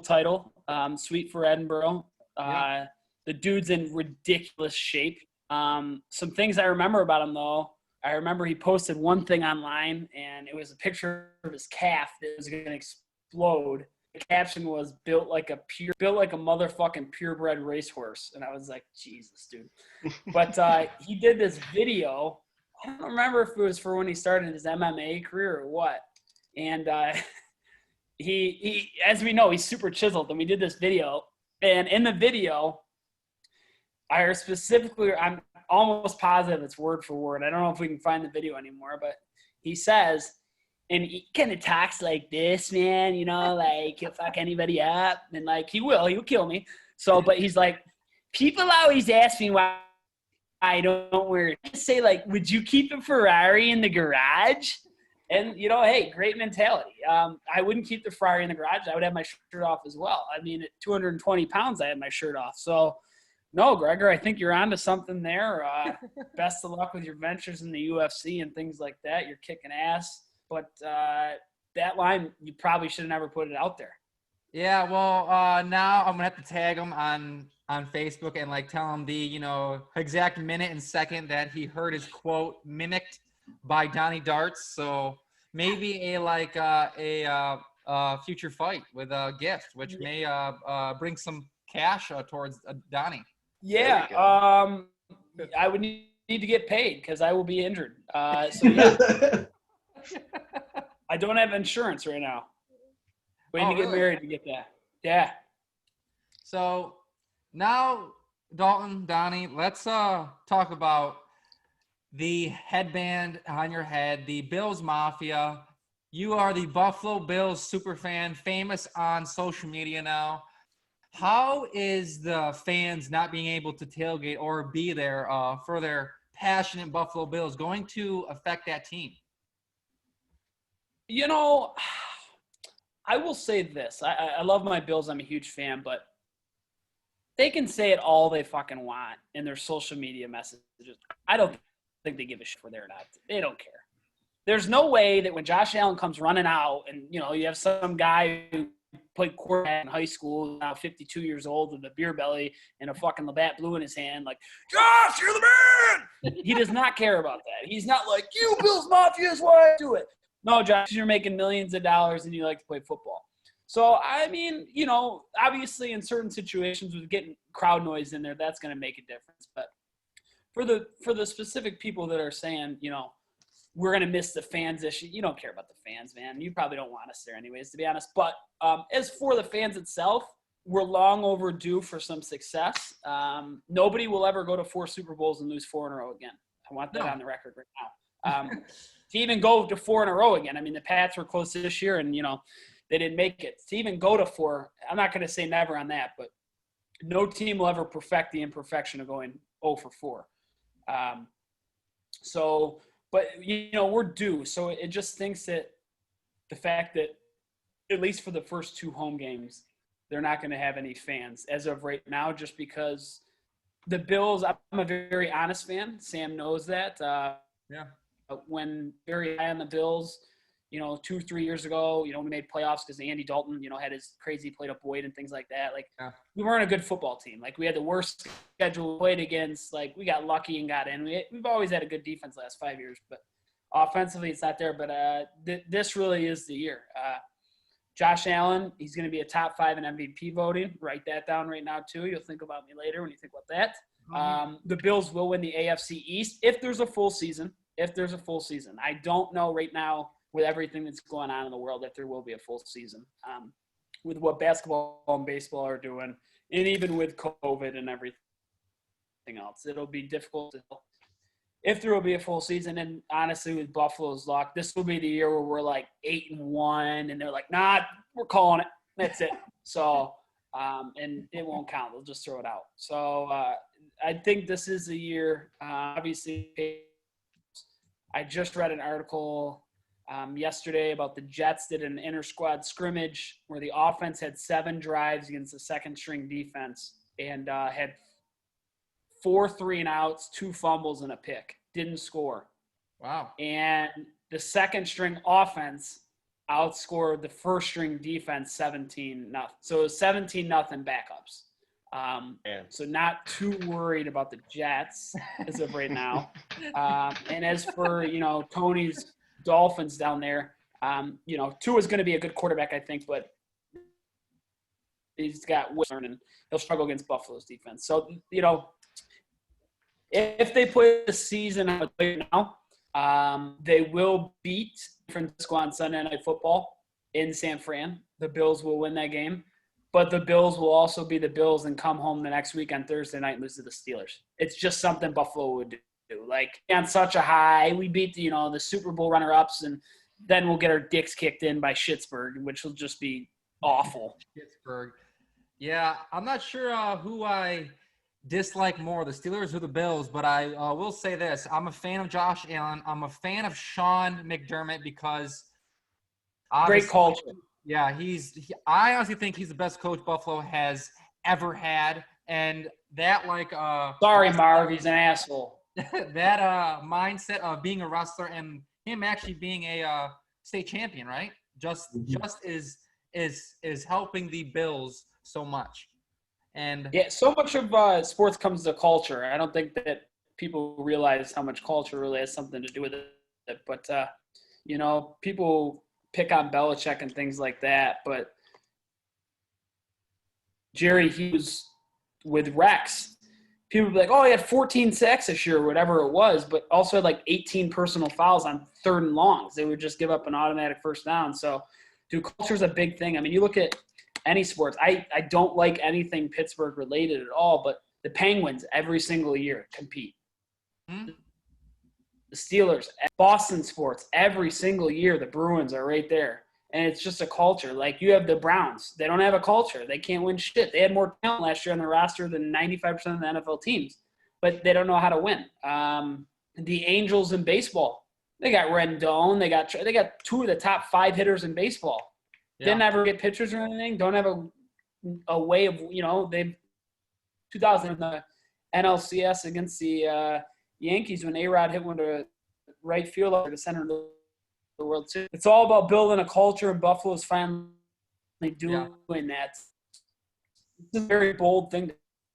title, Sweet for Edinburgh. The dude's in ridiculous shape. Some things I remember about him, though. I remember he posted one thing online, and it was a picture of his calf that was going to explode. The caption was built like a motherfucking purebred racehorse. And I was like, Jesus, dude. But he did this video. I don't remember if it was for when he started his MMA career or what. And he, as we know, he's super chiseled. And we did this video. And in the video, I'm almost positive it's word for word. I don't know if we can find the video anymore, but he says And he kind of talks like this, man, you know, like he'll fuck anybody up. And like, he'll kill me. So, but he's like, people always ask me why I don't wear it. I say like, would you keep a Ferrari in the garage? And, you know, hey, great mentality. I wouldn't keep the Ferrari in the garage. I would have my shirt off as well. I mean, at 220 pounds, I had my shirt off. So, no, Gregor, I think you're onto something there. Best of luck with your ventures in the UFC and things like that. You're kicking ass. But that line, you probably should have never put it out there. Yeah, well, now I'm gonna have to tag him on Facebook and like tell him the, you know, exact minute and second that he heard his quote mimicked by Donnie Darts. So maybe a future fight with a gift, which may bring some cash towards Donnie. Yeah, I would need to get paid because I will be injured. So yeah, I don't have insurance right now. Waiting to get married to get that. Yeah. So now, Dalton, Donnie, let's talk about the headband on your head, the Bills Mafia. You are the Buffalo Bills superfan, famous on social media now. How is the fans not being able to tailgate or be there for their passionate Buffalo Bills going to affect that team? You know, I will say this. I love my Bills. I'm a huge fan, but they can say it all they fucking want in their social media messages. I don't think they give a shit where they're not. They don't care. There's no way that when Josh Allen comes running out and, you know, you have some guy who played quarterback in high school, now 52 years old with a beer belly and a fucking Labatt Blue in his hand, like, Josh, you're the man! He does not care about that. He's not like, you Bills Mafia is why I do it. No, Josh, you're making millions of dollars and you like to play football. So, I mean, you know, obviously in certain situations with getting crowd noise in there, that's going to make a difference. But for the specific people that are saying, you know, we're going to miss the fans issue, you don't care about the fans, man. You probably don't want us there anyways, to be honest. But as for the fans itself, we're long overdue for some success. Nobody will ever go to 4 Super Bowls and lose 4 in a row again. I want that on the record right now. To even go to 4 in a row again. I mean, the Pats were close this year and, you know, they didn't make it. To even go to 4, I'm not going to say never on that, but no team will ever perfect the imperfection of going 0 for 4. But, you know, we're due. So it just thinks that the fact that at least for the first 2 home games, they're not going to have any fans as of right now just because the Bills, I'm a very honest fan. Sam knows that. Yeah. When very high on the Bills, you know, 2-3 years ago, you know, we made playoffs because Andy Dalton, you know, had his crazy played up Boyd and things like that. Like, we weren't a good football team. Like, we had the worst schedule we played against. Like, we got lucky and got in. We've always had a good defense the last 5 years, but offensively it's not there. But this really is the year. Josh Allen, he's going to be a top 5 in MVP voting. Write that down right now, too. You'll think about me later when you think about that. The Bills will win the AFC East if there's a full season. I don't know right now with everything that's going on in the world if there will be a full season. With what basketball and baseball are doing, and even with COVID and everything else, it'll be difficult to tell if there will be a full season. And honestly, with Buffalo's luck, this will be the year where we're like 8-1, and they're like, nah, we're calling it. That's it. So, and it won't count. They'll just throw it out. So I think this is the year. Obviously, I just read an article yesterday about the Jets did an inter-squad scrimmage where the offense had 7 drives against the second-string defense and had 4 3-and-outs, 2 fumbles, and a pick. Didn't score. Wow. And the second-string offense outscored the first-string defense 17-0. So it was 17-0 backups. So not too worried about the Jets as of right now. And as for, you know, Tony's Dolphins down there, you know, Tua's going to be a good quarterback, I think, but he's got Wilson and he'll struggle against Buffalo's defense. So, you know, if they play the season how they play now, they will beat San Francisco on Sunday Night Football in San Fran. The Bills will win that game. But the Bills will also be the Bills and come home the next week on Thursday night and lose to the Steelers. It's just something Buffalo would do. Like, on such a high, we beat, you know, the Super Bowl runner-ups, and then we'll get our dicks kicked in by Schittsburg, which will just be awful. Pittsburgh. Yeah, I'm not sure who I dislike more, the Steelers or the Bills, but I will say this. I'm a fan of Josh Allen. I'm a fan of Sean McDermott because Great culture. Yeah, I honestly think he's the best coach Buffalo has ever had. And that Sorry, Marv, he's an asshole. that mindset of being a wrestler and him actually being a state champion, right? Just is helping the Bills so much. And yeah, so much of sports comes to culture. I don't think that people realize how much culture really has something to do with it. But people pick on Belichick and things like that. But Jerry Hughes with Rex, people would be like, "Oh, he had 14 sacks this year," or whatever it was, but also had like 18 personal fouls on 3rd and longs. They would just give up an automatic first down. So, dude, culture's a big thing. I mean, you look at any sports. I don't like anything Pittsburgh related at all, but the Penguins every single year compete. Hmm? The Steelers, Boston sports, every single year the Bruins are right there. And it's just a culture. Like you have the Browns. They don't have a culture. They can't win shit. They had more talent last year on their roster than 95% of the NFL teams, but they don't know how to win. The Angels in baseball, they got Rendon. They got 2 of the top 5 hitters in baseball. yeah. Didn't ever get pitchers or anything. Don't have a way of, they 2000 in the NLCS against the Yankees when A-Rod hit one to right field or the center of the World Series. It's all about building a culture, and Buffalo's finally doing that. It's a very bold thing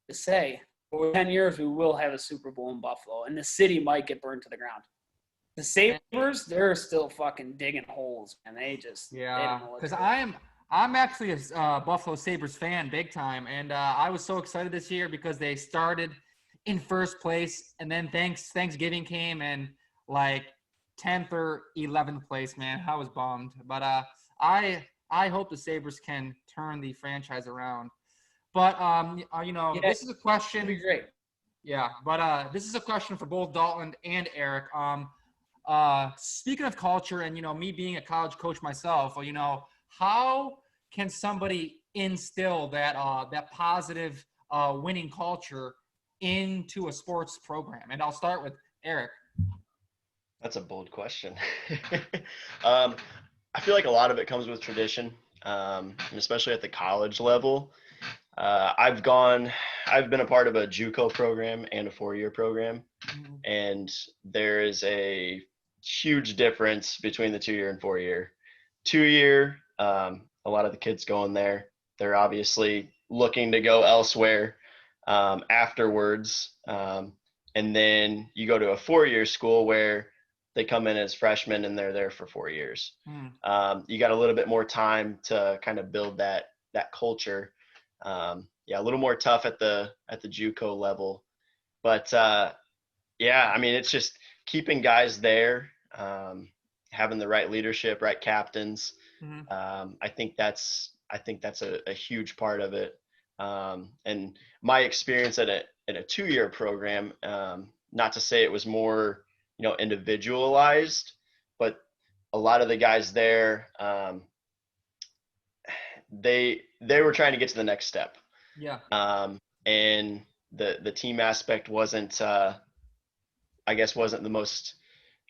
to say. But in 10 years, we will have a Super Bowl in Buffalo, and the city might get burned to the ground. The Sabres, they're still fucking digging holes, and they just they don't know what because to do. I'm actually a Buffalo Sabres fan big time, and I was so excited this year because they started in first place, and then Thanksgiving came and like 10th or 11th place, man. I was bummed, but I hope the Sabres can turn the franchise around. But this is a question. That'd be great. Yeah, but this is a question for both Dalton and Aric. Speaking of culture, and me being a college coach myself, how can somebody instill that positive winning culture into a sports program? And I'll start with Aric. That's a bold question. I feel like a lot of it comes with tradition, and especially at the college level. I've been a part of a JUCO program and a 4-year program, and there is a huge difference between the 2-year and 4-year. 2-year, a lot of the kids going there, they're obviously looking to go elsewhere afterwards. And then you go to a 4-year school where they come in as freshmen and they're there for 4 years. You got a little bit more time to kind of build that culture. A little more tough at the JUCO level, but I mean, it's just keeping guys there, having the right leadership, right captains. I think that's a huge part of it. And my experience at a 2-year program, not to say it was more, individualized, but a lot of the guys there, they were trying to get to the next step. Yeah. And the team aspect wasn't the most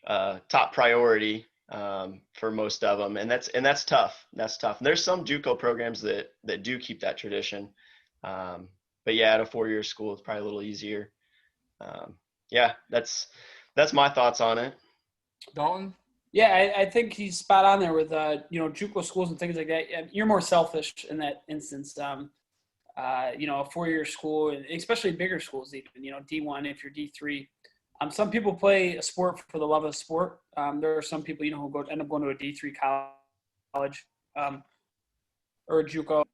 top priority for most of them, and that's tough. That's tough. And there's some JUCO programs that do keep that tradition, but at a 4-year school, it's probably a little easier. That's my thoughts on it. Dalton? Yeah, I think he's spot on there with JUCO schools and things like that. You're more selfish in that instance. A 4-year school, and especially bigger schools, even D1 if you're D3. Some people play a sport for the love of the sport. There are some people who end up going to a D3 college or a JUCO.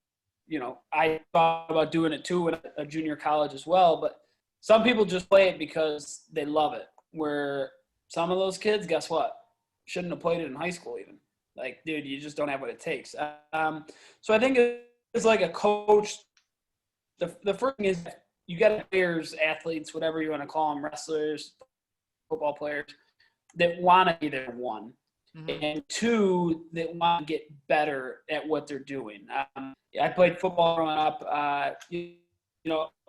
I thought about doing it too in a junior college as well, but some people just play it because they love it. Where some of those kids, guess what? Shouldn't have played it in high school even. Like, dude, you just don't have what it takes. So I think it's like a coach. The first thing is you got players, athletes, whatever you want to call them, wrestlers, football players, that want to be there one. and two, that want to get better at what they're doing. I played football growing up.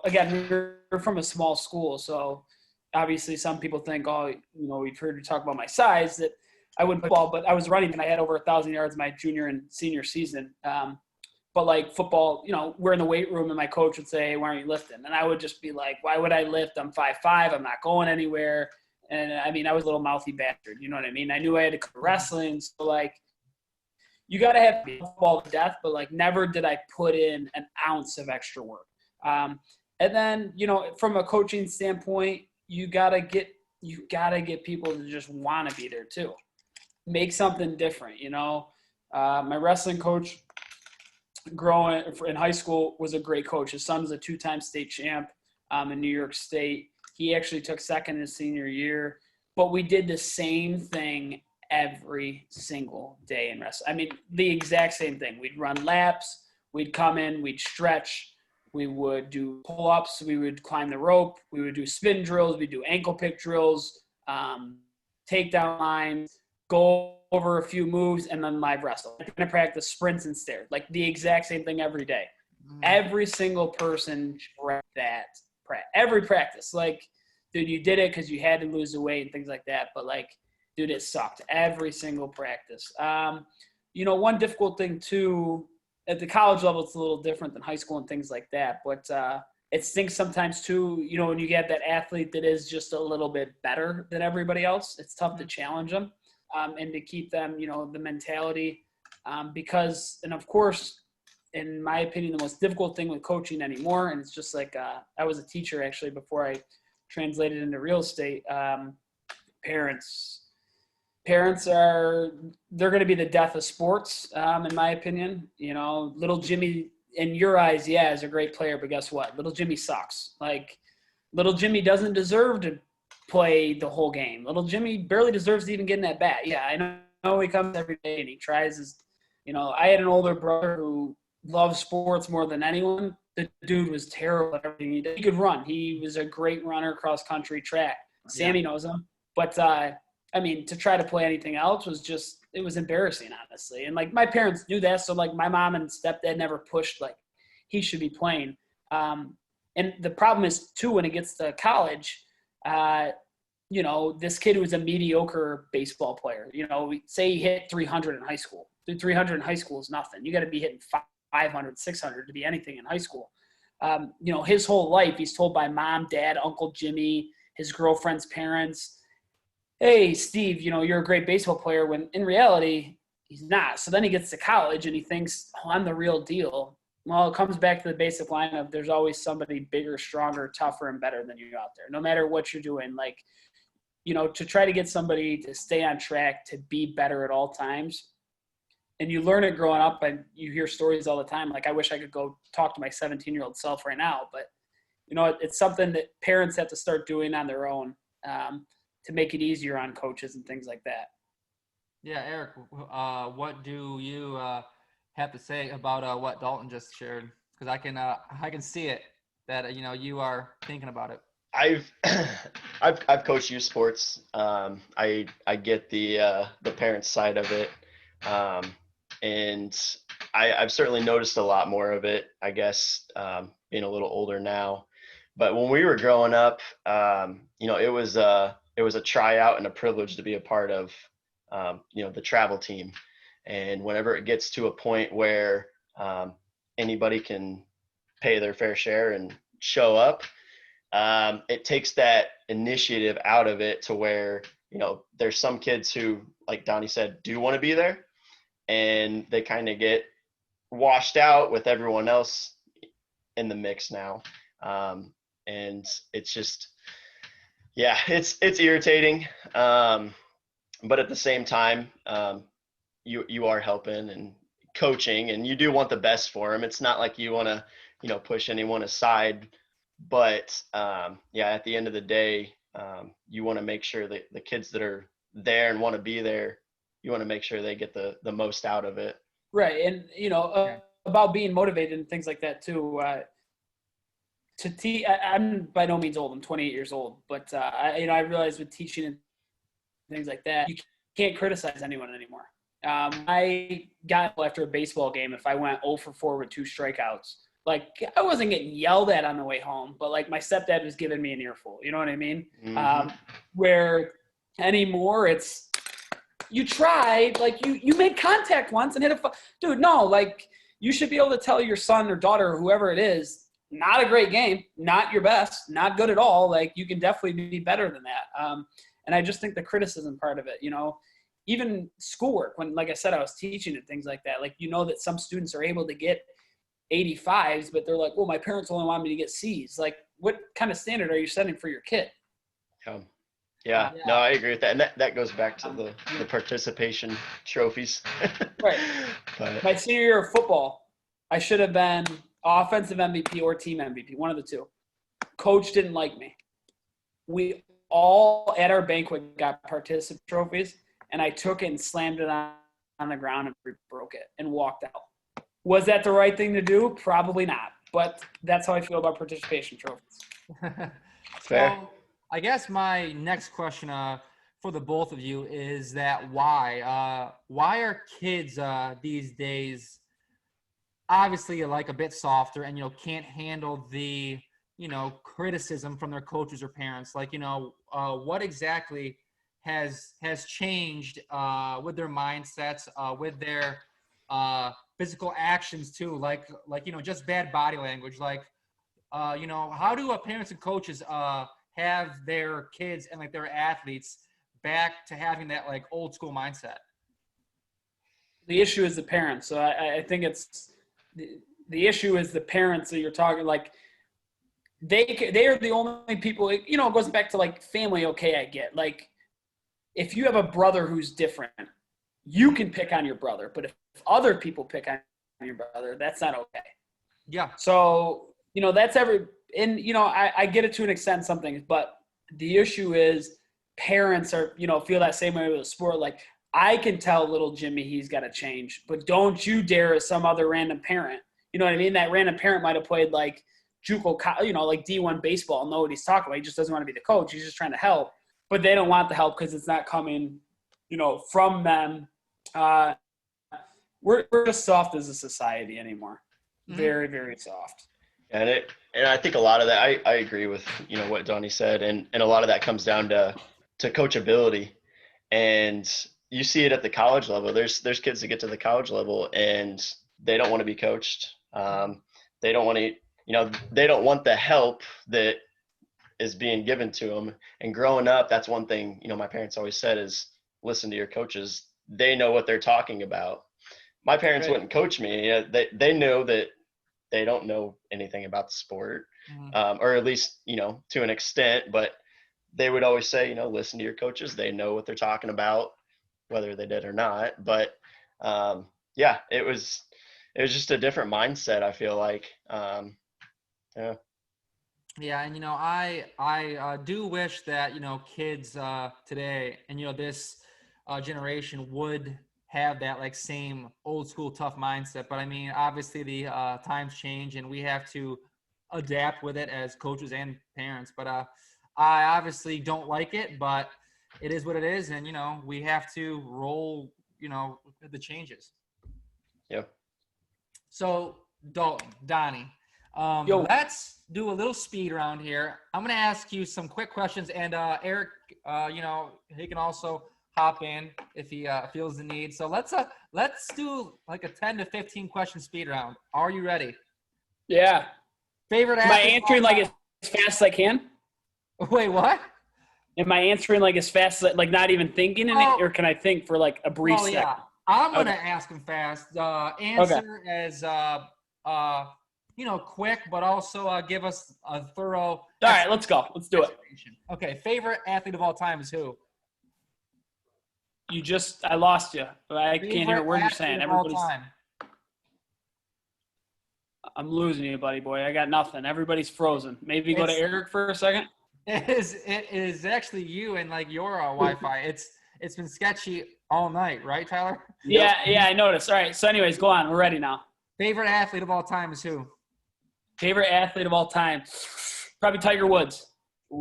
Again, we're from a small school, so obviously some people think, we've heard you talk about my size, that I wouldn't play football, but I was running and I had over 1,000 yards my junior and senior season. But like football, we're in the weight room and my coach would say, hey, why aren't you lifting? And I would just be like, why would I lift? I'm 5'5". I'm not going anywhere. And I mean, I was a little mouthy bastard. You know what I mean? I knew I had to go wrestling. So like, you got to have football to death, but like never did I put in an ounce of extra work. And then, from a coaching standpoint, you gotta get people to just want to be there too. Make something different. My wrestling coach growing in high school was a great coach. His son was a 2-time state champ in New York State. He actually took second his senior year, but we did the same thing every single day in wrestling. I mean, the exact same thing. We'd run laps, we'd come in, we'd stretch, we would do pull-ups, we would climb the rope, we would do spin drills, we'd do ankle pick drills, takedown lines, go over a few moves, and then live wrestle. I'm going to practice sprints and stairs, like the exact same thing every day. Every single person tried that. Every practice. Like, dude, you did it because you had to lose the weight and things like that, but like, dude, it sucked. Every single practice. One difficult thing too, at the college level, it's a little different than high school and things like that, but it stinks sometimes too, when you get that athlete that is just a little bit better than everybody else. It's tough to challenge them and to keep them, the mentality because, and of course, in my opinion, the most difficult thing with coaching anymore, and it's just like I was a teacher actually before I translated into real estate. Parents they're going to be the death of sports, in my opinion. Little Jimmy, in your eyes, is a great player, but guess what? Little Jimmy sucks. Like, little Jimmy doesn't deserve to play the whole game. Little Jimmy barely deserves to even get in that bat. Yeah, I know he comes every day and he tries his. I had an older brother who loved sports more than anyone. The dude was terrible at everything he did. He could run. He was a great runner, cross country, track. Sammy knows him. But, to try to play anything else it was embarrassing, honestly. And, like, my parents knew that. So, like, my mom and stepdad never pushed, like, he should be playing. And the problem is, too, when it gets to college, this kid was a mediocre baseball player. Say he hit 300 in high school. 300 in high school is nothing. You got to be hitting 500, 600 to be anything in high school. His whole life, he's told by mom, dad, Uncle Jimmy, his girlfriend's parents, hey, Steve, you're a great baseball player, when in reality, he's not. So then he gets to college and he thinks, oh, I'm the real deal. Well, it comes back to the basic line of there's always somebody bigger, stronger, tougher, and better than you out there, no matter what you're doing. Like, to try to get somebody to stay on track, to be better at all times. And you learn it growing up, and you hear stories all the time. Like, I wish I could go talk to my 17-year-old self right now. But, it's something that parents have to start doing on their own to make it easier on coaches and things like that. Yeah, Aric, what do you have to say about what Dalton just shared? Because I can see it that you are thinking about it. I've coached youth sports. I get the parents' side of it. And I've certainly noticed a lot more of it, I guess, being a little older now. But when we were growing up, it was a tryout and a privilege to be a part of, the travel team. And whenever it gets to a point where anybody can pay their fair share and show up, it takes that initiative out of it to where, there's some kids who, like Donnie said, do want to be there. And they kind of get washed out with everyone else in the mix now. And it's just, it's irritating. But at the same time, you are helping and coaching, and you do want the best for them. It's not like you want to, push anyone aside. But, at the end of the day, you want to make sure that the kids that are there and want to be there, you want to make sure they get the most out of it. Right. And, about being motivated and things like that too. I'm by no means old. I'm 28 years old, but I realize with teaching and things like that, you can't criticize anyone anymore. I got after a baseball game if I went 0 for 4 with 2 strikeouts. Like, I wasn't getting yelled at on the way home, but, like, my stepdad was giving me an earful. You know what I mean? Mm-hmm. Where anymore it's you tried, like, you made contact once and hit a – dude, no, like, you should be able to tell your son or daughter or whoever it is, not a great game, not your best, not good at all. Like, you can definitely be better than that. And I just think the criticism part of it, you know, even schoolwork, when, like I said, I was teaching and things like that, like, you know that some students are able to get 85s, but they're like, well, my parents only want me to get C's. Like, what kind of standard are you setting for your kid? Yeah. No, I agree with that. And that goes back to the participation trophies. Right. But My senior year of football, I should have been offensive MVP or team MVP, one of the two. Coach didn't like me. We all at our banquet got participant trophies, and I took it and slammed it on the ground and broke it and walked out. Was that the right thing to do? Probably not. But that's how I feel about participation trophies. fair. So, I guess my next question for the both of you is that why are kids these days obviously like a bit softer and, you know, can't handle the, you know, criticism from their coaches or parents? Like, you know, what exactly has changed with their mindsets, with their physical actions too, like, you know, just bad body language, like, you know, how do parents and coaches have their kids and, like, their athletes back to having that, like, old school mindset? The issue is the parents. So I think it's the issue is the parents that you're talking, like, they are the only people, you know, it goes back to, like, family. Okay, I get, like, if you have a brother who's different, you can pick on your brother, but if other people pick on your brother, that's not okay. Yeah. So, you know, and, you know, I get it to an extent, something, but the issue is parents are, you know, feel that same way with the sport. Like, I can tell little Jimmy he's got to change, but don't you dare as some other random parent. You know what I mean? That random parent might have played, like, JUCO, you know, like D1 baseball, know what he's talking about. He just doesn't want to be the coach. He's just trying to help, but they don't want the help because it's not coming, you know, from them. We're just soft as a society anymore. Very, very soft. And I think a lot of that, I agree with, you know, what Donnie said, and a lot of that comes down to coachability. And you see it at the college level. There's kids that get to the college level and they don't want to be coached. They don't want to, you know, they don't want the help that is being given to them. And growing up, that's one thing, you know, my parents always said is listen to your coaches. They know what they're talking about. My parents wouldn't coach me. They know that they don't know anything about the sport, or at least, you know, to an extent, but they would always say, you know, listen to your coaches. They know what they're talking about, whether they did or not. But yeah, it was just a different mindset, I feel like. Yeah. Yeah, and, you know, I do wish that, you know, kids today and, you know, this generation would have that, like, same old school tough mindset. But I mean, obviously the times change and we have to adapt with it as coaches and parents. But I obviously don't like it, but it is what it is. And, you know, we have to roll, you know, with the changes. Yep. So Dalton, Donnie, let's do a little speed round here. I'm going to ask you some quick questions, and Aric, you know, he can also hop in if he feels the need. So let's do like a 10 to 15 question speed round. Are you ready? Yeah. Favorite Am I athlete? answering like as fast as I can? Wait, what? Am I answering like as fast as, like, not even thinking, or can I think for like a brief second? Yeah. I'm gonna ask him fast. Answer as you know, quick, but also give us a thorough. All right, let's go. Let's do it. Okay. Favorite athlete of all time is who? I lost you. I can't hear a word you're saying. I'm losing you, buddy boy. I got nothing. Everybody's frozen. Maybe go to Aric for a second. It is actually you and, like, your Wi-Fi. It's been sketchy all night, right, Tyler? Yeah, I noticed. All right. So anyways, go on. We're ready now. Favorite athlete of all time is who? Favorite athlete of all time? Probably Tiger Woods.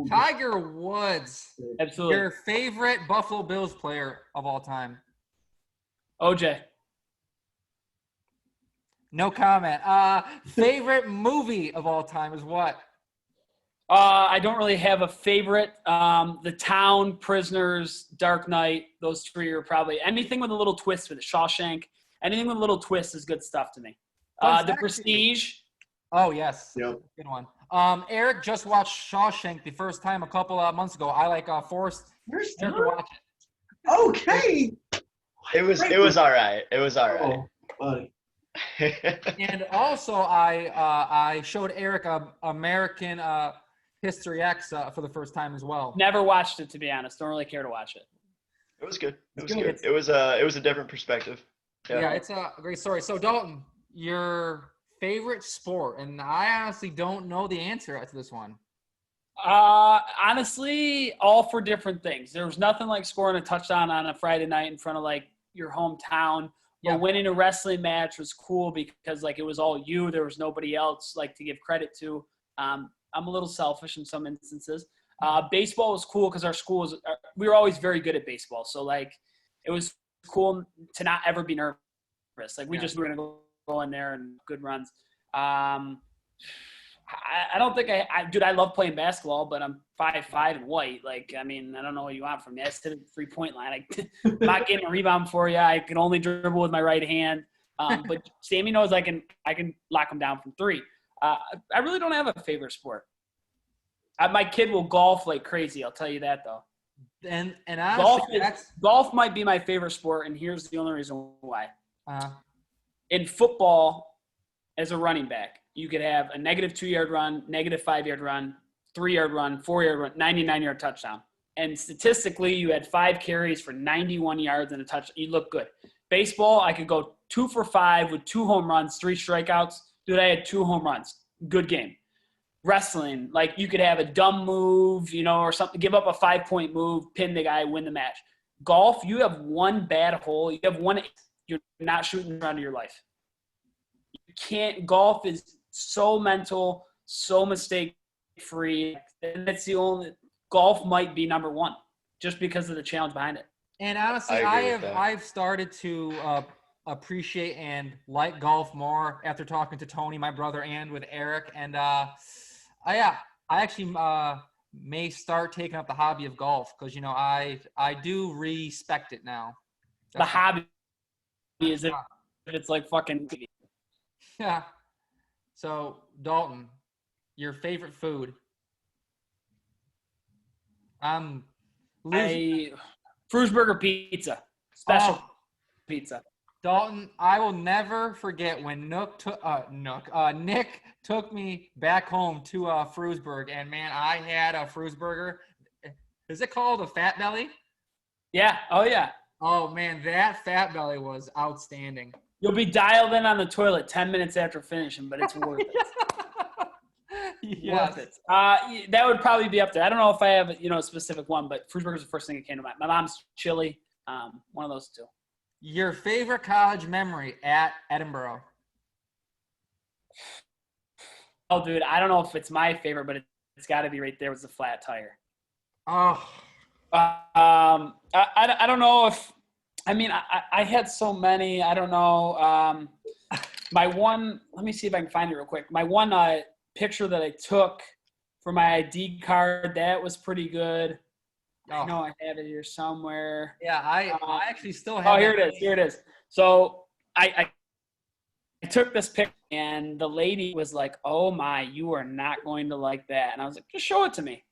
Tiger Woods. Absolutely. Your favorite Buffalo Bills player of all time? OJ. No comment. Favorite movie of all time is what? I don't really have a favorite. The Town, Prisoners, Dark Knight, those three are probably anything with a little twist with it. Shawshank. Anything with a little twist is good stuff to me. The Prestige. Oh, yes. Yep. Good one. Aric just watched Shawshank the first time a couple of months ago. I forced him to watch it. Okay. It was all right. It was all right. Oh, buddy. And also, I showed Aric American History X for the first time as well. Never watched it, to be honest. Don't really care to watch it. It was good. It was good. good. It was a different perspective. Yeah, it's a great story. So, Dalton, your favorite sport? And I honestly don't know the answer to this one. Honestly, all for different things. There was nothing like scoring a touchdown on a Friday night in front of like your hometown. Yeah. But winning a wrestling match was cool because like it was all you. There was nobody else like to give credit to. I'm a little selfish in some instances. Baseball was cool because our school we were always very good at baseball. So like it was cool to not ever be nervous. Like we just were gonna go in there and good runs. I don't think dude, I love playing basketball, but I'm 5'5" and white. Like, I mean, I don't know what you want from me. I sit at the 3-point line. I'm not getting a rebound for you. I can only dribble with my right hand. But Sammy knows I can lock him down from three. I really don't have a favorite sport. My kid will golf like crazy. I'll tell you that though. And honestly, golf might be my favorite sport, and here's the only reason why. In football, as a running back, you could have a negative 2-yard run, negative 5-yard run, 3-yard run, 4-yard run, 99-yard touchdown. And statistically, you had 5 carries for 91 yards and a touchdown. You look good. Baseball, I could go 2 for 5 with 2 home runs, 3 strikeouts. Dude, I had 2 home runs. Good game. Wrestling, like you could have a dumb move, or something, give up a 5-point move, pin the guy, win the match. Golf, you have one bad hole. You have one, you're not shooting around your life. You can't, golf is so mental, so mistake-free. And that's the only, golf might be number one just because of the challenge behind it. And honestly, I've started to appreciate and like golf more after talking to Tony, my brother, and with Aric. And I actually may start taking up the hobby of golf because I do respect it now. The hobby is if it's like fucking. Yeah. So Dalton, your favorite food? Frewsburger pizza, special pizza. Dalton, I will never forget when Nick took me back home to Frewsburg, and man, I had a Frewsburger. Is it called a Fat Belly? Yeah. Oh yeah. Oh man, that Fat Belly was outstanding. You'll be dialed in on the toilet 10 minutes after finishing, but it's worth it. Yes. Worth it. That would probably be up there. I don't know if I have a specific one, but Frewsburger's the first thing that came to mind. My mom's chili. One of those two. Your favorite college memory at Edinboro? Oh, dude, I don't know if it's my favorite, but it's got to be right there. Was the flat tire. Oh. I don't know if. I mean, I had so many. I don't know. My one. Let me see if I can find it real quick. My one picture that I took for my ID card, that was pretty good. Oh. I know I have it here somewhere. Yeah, I actually still have. Oh, here it is. Here it is. So I took this picture, and the lady was like, "Oh my, you are not going to like that." And I was like, "Just show it to me."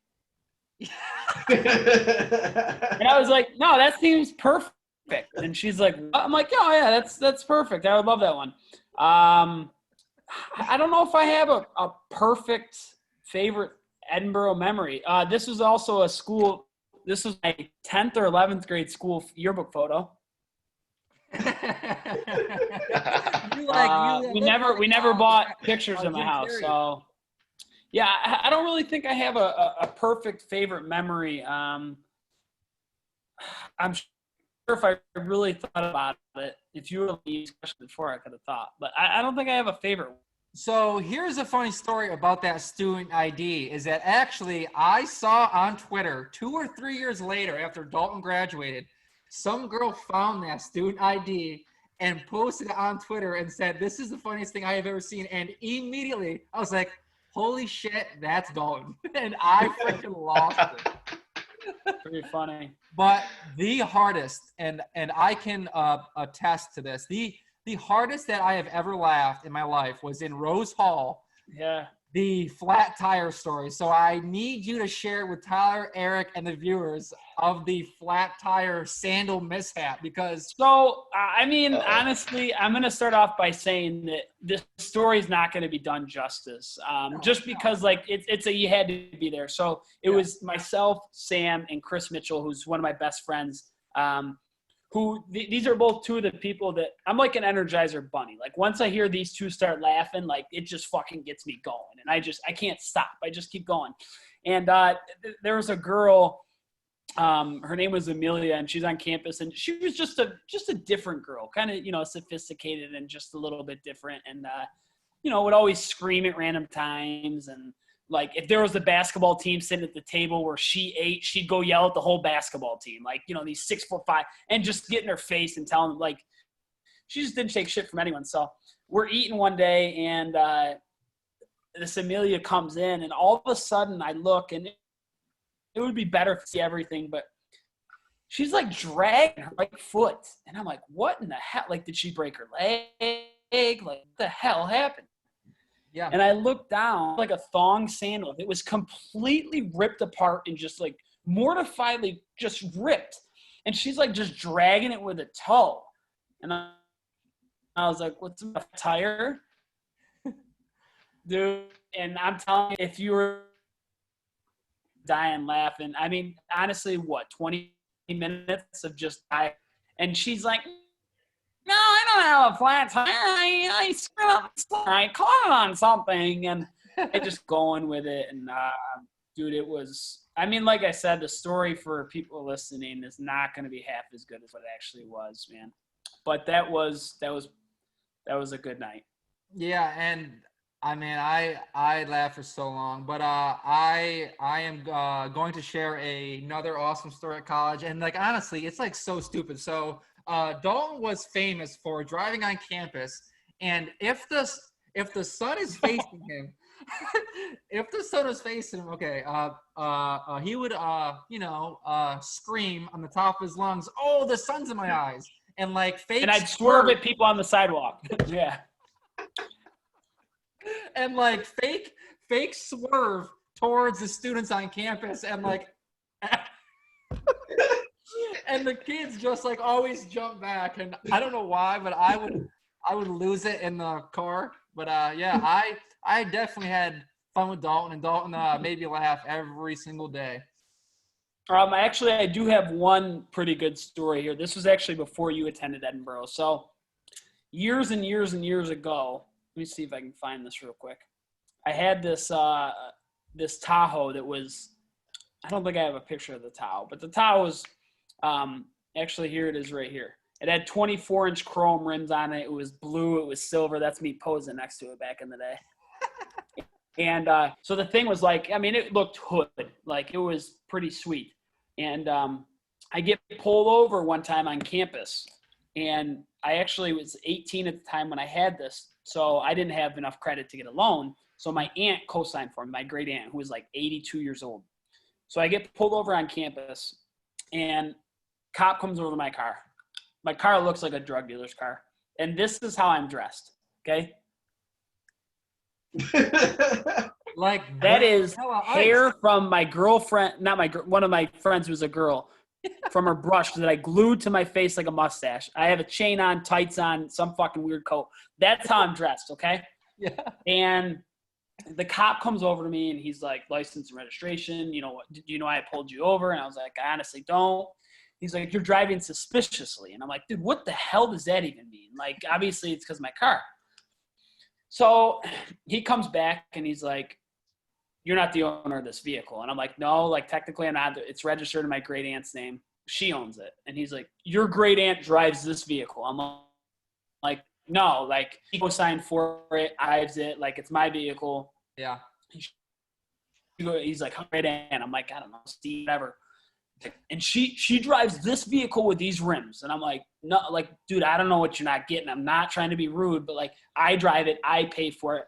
And I was like, "No, that seems perfect." And she's like, "I'm like, oh yeah, that's perfect. I would love that one." I don't know if I have a perfect favorite Edinboro memory. This was also a school. This was my 10th or 11th grade school yearbook photo. We never bought pictures in my house. So, yeah, I don't really think I have a perfect favorite memory. I'm sure if I really thought about it, if you were to ask this question before, I could have thought. But I don't think I have a favorite. So here's a funny story about that student ID is that actually I saw on Twitter 2 or 3 years later after Dalton graduated, some girl found that student ID and posted it on Twitter and said, "This is the funniest thing I have ever seen." And immediately I was like, holy shit, that's Dalton. And I freaking lost it. Pretty funny. But the hardest, and I can attest to this, the hardest that I have ever laughed in my life was in Rose Hall. Yeah. The flat tire story. So I need you to share with Tyler, Aric, and the viewers of the flat tire sandal mishap because. So, I mean, honestly, I'm going to start off by saying that this story is not going to be done justice. Just because, like, it's you had to be there. So it was myself, Sam, and Chris Mitchell, who's one of my best friends. These are both two of the people that I'm like an Energizer bunny. Like once I hear these two start laughing, like it just fucking gets me going. And I can't stop. I just keep going. And there was a girl, her name was Amelia, and she's on campus, and she was just a different girl, kind of, sophisticated and just a little bit different. And, would always scream at random times. And like if there was a basketball team sitting at the table where she ate, she'd go yell at the whole basketball team. Like, these 6'5" and just get in her face and tell them, like, she just didn't take shit from anyone. So we're eating one day and this Amelia comes in and all of a sudden I look and it would be better to see everything, but she's like dragging her right foot. And I'm like, what in the hell? Like, did she break her leg? Like, what the hell happened? Yeah. And I looked down, like a thong sandal. It was completely ripped apart and just like mortifiedly just ripped. And she's like just dragging it with a toe. And I was like, what's a tire? Dude. And I'm telling you, if you were dying laughing, I mean, honestly, 20 minutes of just dying. And she's like, no, I don't have a flat tire. I screwed up. I caught it on something, and I just going with it. And dude, it was. I mean, like I said, the story for people listening is not going to be half as good as what it actually was, man. But that was a good night. Yeah, and I mean, I laughed for so long, but I am going to share another awesome story at college, and like honestly, it's like so stupid. So. Dalton was famous for driving on campus, and if the sun is facing him, okay, he would scream on the top of his lungs, "Oh, the sun's in my eyes!" and like fake. And I'd swerve at people on the sidewalk. Yeah. And like fake swerve towards the students on campus, and like. And the kids just like always jump back, and I don't know why, but I would lose it in the car. But yeah, I definitely had fun with Dalton, and Dalton made me laugh every single day. Actually, I do have one pretty good story here. This was actually before you attended Edinboro. So years and years and years ago, let me see if I can find this real quick. I had this this Tahoe that was, I don't think I have a picture of the Tahoe, but the Tahoe was. Actually, here it is right here. It had 24-inch chrome rims on it. It was blue. It was silver. That's me posing next to it back in the day. And so the thing was like, I mean, it looked hood. Like, it was pretty sweet. And I get pulled over one time on campus. And I actually was 18 at the time when I had this. So I didn't have enough credit to get a loan. So my aunt co-signed for me, my great aunt, who was like 82 years old. So I get pulled over on campus. And cop comes over to my car. My car looks like a drug dealer's car. And this is how I'm dressed. Okay. Like that is hair from my girlfriend, one of my friends who's a girl, from her brush that I glued to my face like a mustache. I have a chain on, tights on, some fucking weird coat. That's how I'm dressed. Okay. Yeah. And the cop comes over to me and he's like, license and registration. Do you know I pulled you over? And I was like, I honestly don't. He's like, you're driving suspiciously. And I'm like, dude, what the hell does that even mean? Like, obviously it's because of my car. So he comes back and he's like, you're not the owner of this vehicle. And I'm like, no, like technically I'm not. It's registered in my great aunt's name. She owns it. And he's like, your great aunt drives this vehicle. I'm like, no, like he co-signed for it, drives it, like it's my vehicle. Yeah. He's like, right in. I'm like, I don't know, Steve, whatever. And she drives this vehicle with these rims. And I'm like, no, like, dude, I don't know what you're not getting. I'm not trying to be rude, but like, I drive it. I pay for it.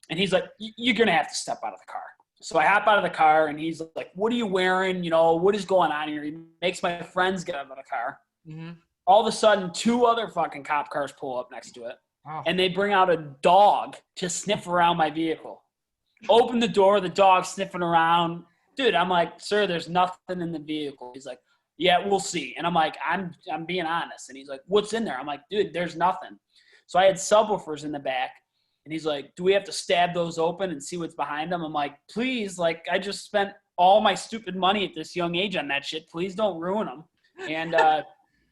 And he's like, you're going to have to step out of the car. So I hop out of the car and he's like, what are you wearing? You know, what is going on here? He makes my friends get out of the car. Mm-hmm. All of a sudden, 2 other fucking cop cars pull up next to it. Oh. And they bring out a dog to sniff around my vehicle. Open the door, the dog sniffing around. Dude, I'm like, sir, there's nothing in the vehicle. He's like, yeah, we'll see. And I'm like, I'm being honest. And he's like, what's in there? I'm like, dude, there's nothing. So I had subwoofers in the back. And he's like, do we have to stab those open and see what's behind them? I'm like, please, like, I just spent all my stupid money at this young age on that shit. Please don't ruin them. And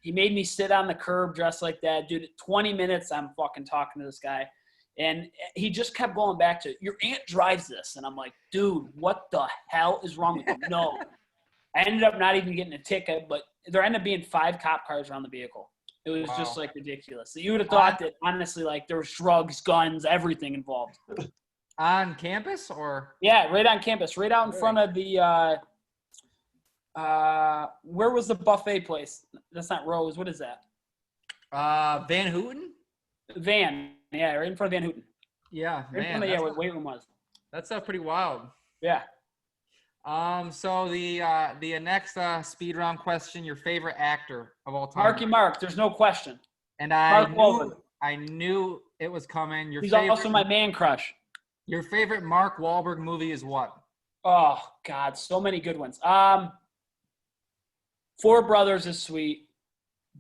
he made me sit on the curb dressed like that. Dude, 20 minutes I'm fucking talking to this guy. And he just kept going back to, your aunt drives this. And I'm like, dude, what the hell is wrong with you? No. I ended up not even getting a ticket, but there ended up being 5 cop cars around the vehicle. It was just like ridiculous. You would have thought that honestly, like there was drugs, guns, everything involved. On campus or? Yeah, right on campus, right out in front of the where was the buffet place? That's not Rose. What is that? Van Houten? Van. Yeah, right in front of Van Houten. Yeah, right man. where the weight room was. That's pretty wild. Yeah. So the next speed round question: your favorite actor of all time? Marky Mark. There's no question. And I knew it was coming. He's also my man crush. Your favorite Mark Wahlberg movie is what? Oh God, so many good ones. Four Brothers is sweet.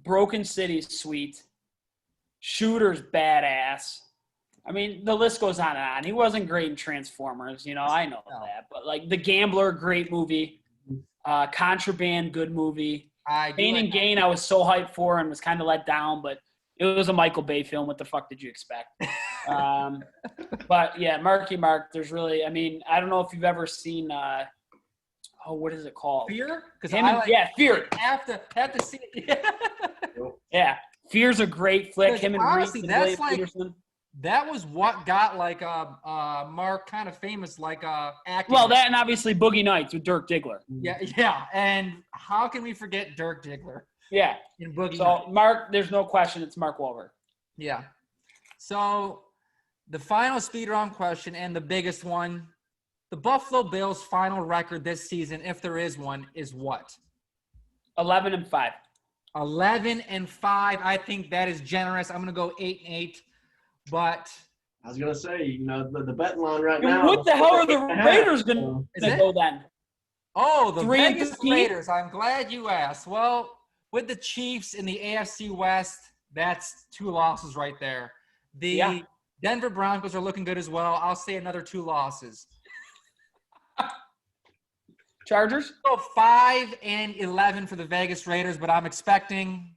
Broken City's sweet. Shooter's badass. I mean, the list goes on and on. He wasn't great in Transformers, you know, I know that. But, like, The Gambler, great movie. Contraband, good movie. Pain and Gain, I was so hyped for and was kind of let down, but it was a Michael Bay film. What the fuck did you expect? But, yeah, Marky Mark, there's really – I mean, I don't know if you've ever seen what is it called? Fear? Fear. Have to see it. Yeah. Fear's a great flick. Him and honestly, Reese that's and Peterson. That was what got Mark kind of famous, acting. Well, that and obviously Boogie Nights with Dirk Diggler. Yeah, and how can we forget Dirk Diggler? Yeah, in Boogie. So Mark, there's no question, it's Mark Wahlberg. Yeah. So the final speed round question and the biggest one: the Buffalo Bills' final record this season, if there is one, is what? 11-5. 11-5. I think that is generous. I'm gonna go 8-8. But I was gonna say, you know, the betting line right now. What the hell are the Raiders gonna go then? Oh, the 3-15? Vegas Raiders. I'm glad you asked. Well, with the Chiefs in the AFC West, that's 2 losses right there. The Denver Broncos are looking good as well. I'll say another 2 losses. Chargers? So 5-11 for the Vegas Raiders, but I'm expecting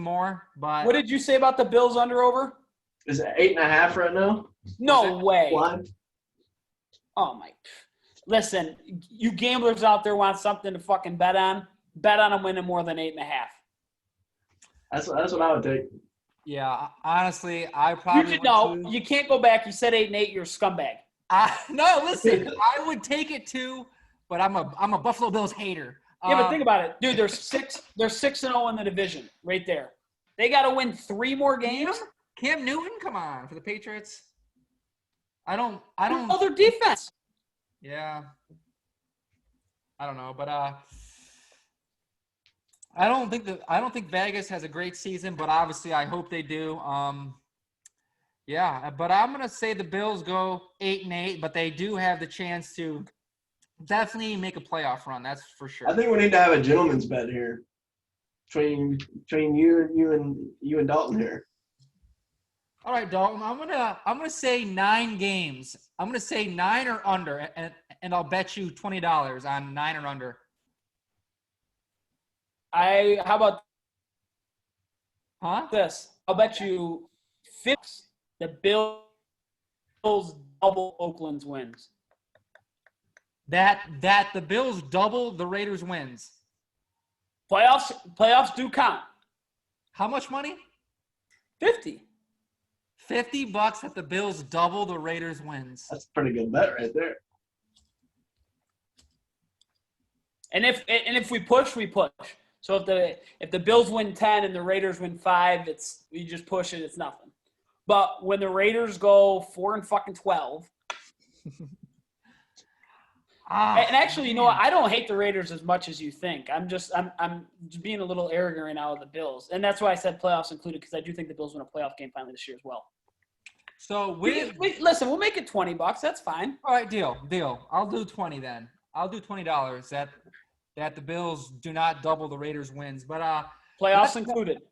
more. But what did you say about the Bills under over? Is it 8.5 right now? No way. What? Oh my! Listen, you gamblers out there want something to fucking bet on? Bet on them winning more than 8.5. That's what I would take. Yeah, honestly, I probably you can't go back. You said 8-8. You're a scumbag. No, listen, I would take it too, but I'm a Buffalo Bills hater. Yeah, but think about it, dude. They're 6-0 in the division, right there. They got to win 3 more games. Cam Newton, come on, for the Patriots. I don't. Oh, their defense. Yeah. I don't know, but I don't think Vegas has a great season, but obviously I hope they do. Yeah, but I'm gonna say the Bills go 8-8, but they do have the chance to definitely make a playoff run. That's for sure. I think we need to have a gentleman's bet here between you and Dalton here. All right, Dalton. I'm gonna say 9 games. I'm gonna say 9 or under, and I'll bet you $20 on 9 or under. How about this? I'll bet you the Bills double Oakland's wins. That the Bills double the Raiders' wins. Playoffs do count. How much money? 50. $50 that the Bills double the Raiders wins. That's a pretty good bet right there. And if we push, we push. So if the Bills win 10 and the Raiders win 5, you just push it. It's nothing. But when the Raiders go 4-12, and actually, you know what? I don't hate the Raiders as much as you think. I'm just being a little arrogant right now with the Bills, and that's why I said playoffs included, because I do think the Bills win a playoff game finally this year as well. So listen, we'll make it $20. That's fine. All right, deal. I'll do 20 then. I'll do $20 that the Bills do not double the Raiders wins, but playoffs included.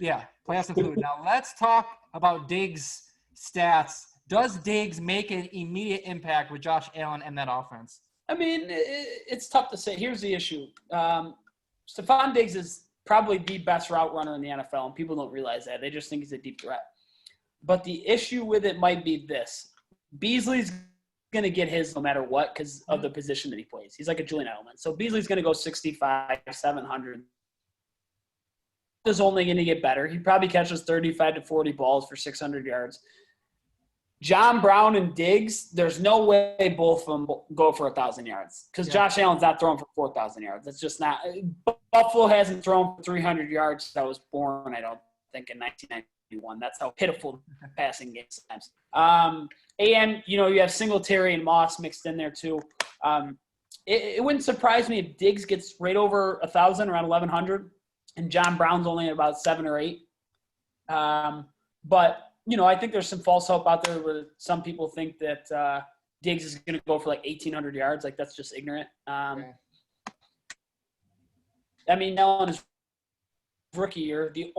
Yeah, playoffs included. Now let's talk about Diggs' stats. Does Diggs make an immediate impact with Josh Allen and that offense? I mean, it's tough to say. Here's the issue. Stephon Diggs is probably the best route runner in the NFL, and people don't realize that. They just think he's a deep threat. But the issue with it might be this. Beasley's going to get his no matter what because of the position that he plays. He's like a Julian Edelman. So Beasley's going to go 65, 700. Is only going to get better. He probably catches 35 to 40 balls for 600 yards. John Brown and Diggs, there's no way both of them go for 1,000 yards because Josh Allen's not throwing for 4,000 yards. That's just not – Buffalo hasn't thrown for 300 yards since I was born, I don't think, in 1991. That's how pitiful passing games sometimes. And, you know, you have Singletary and Moss mixed in there too. It wouldn't surprise me if Diggs gets right over 1,000, around 1,100, and John Brown's only at about 7 or 8. But – you know, I think there's some false hope out there where some people think that Diggs is going to go for like 1,800 yards. Like, that's just ignorant. I mean, now on his rookie year, the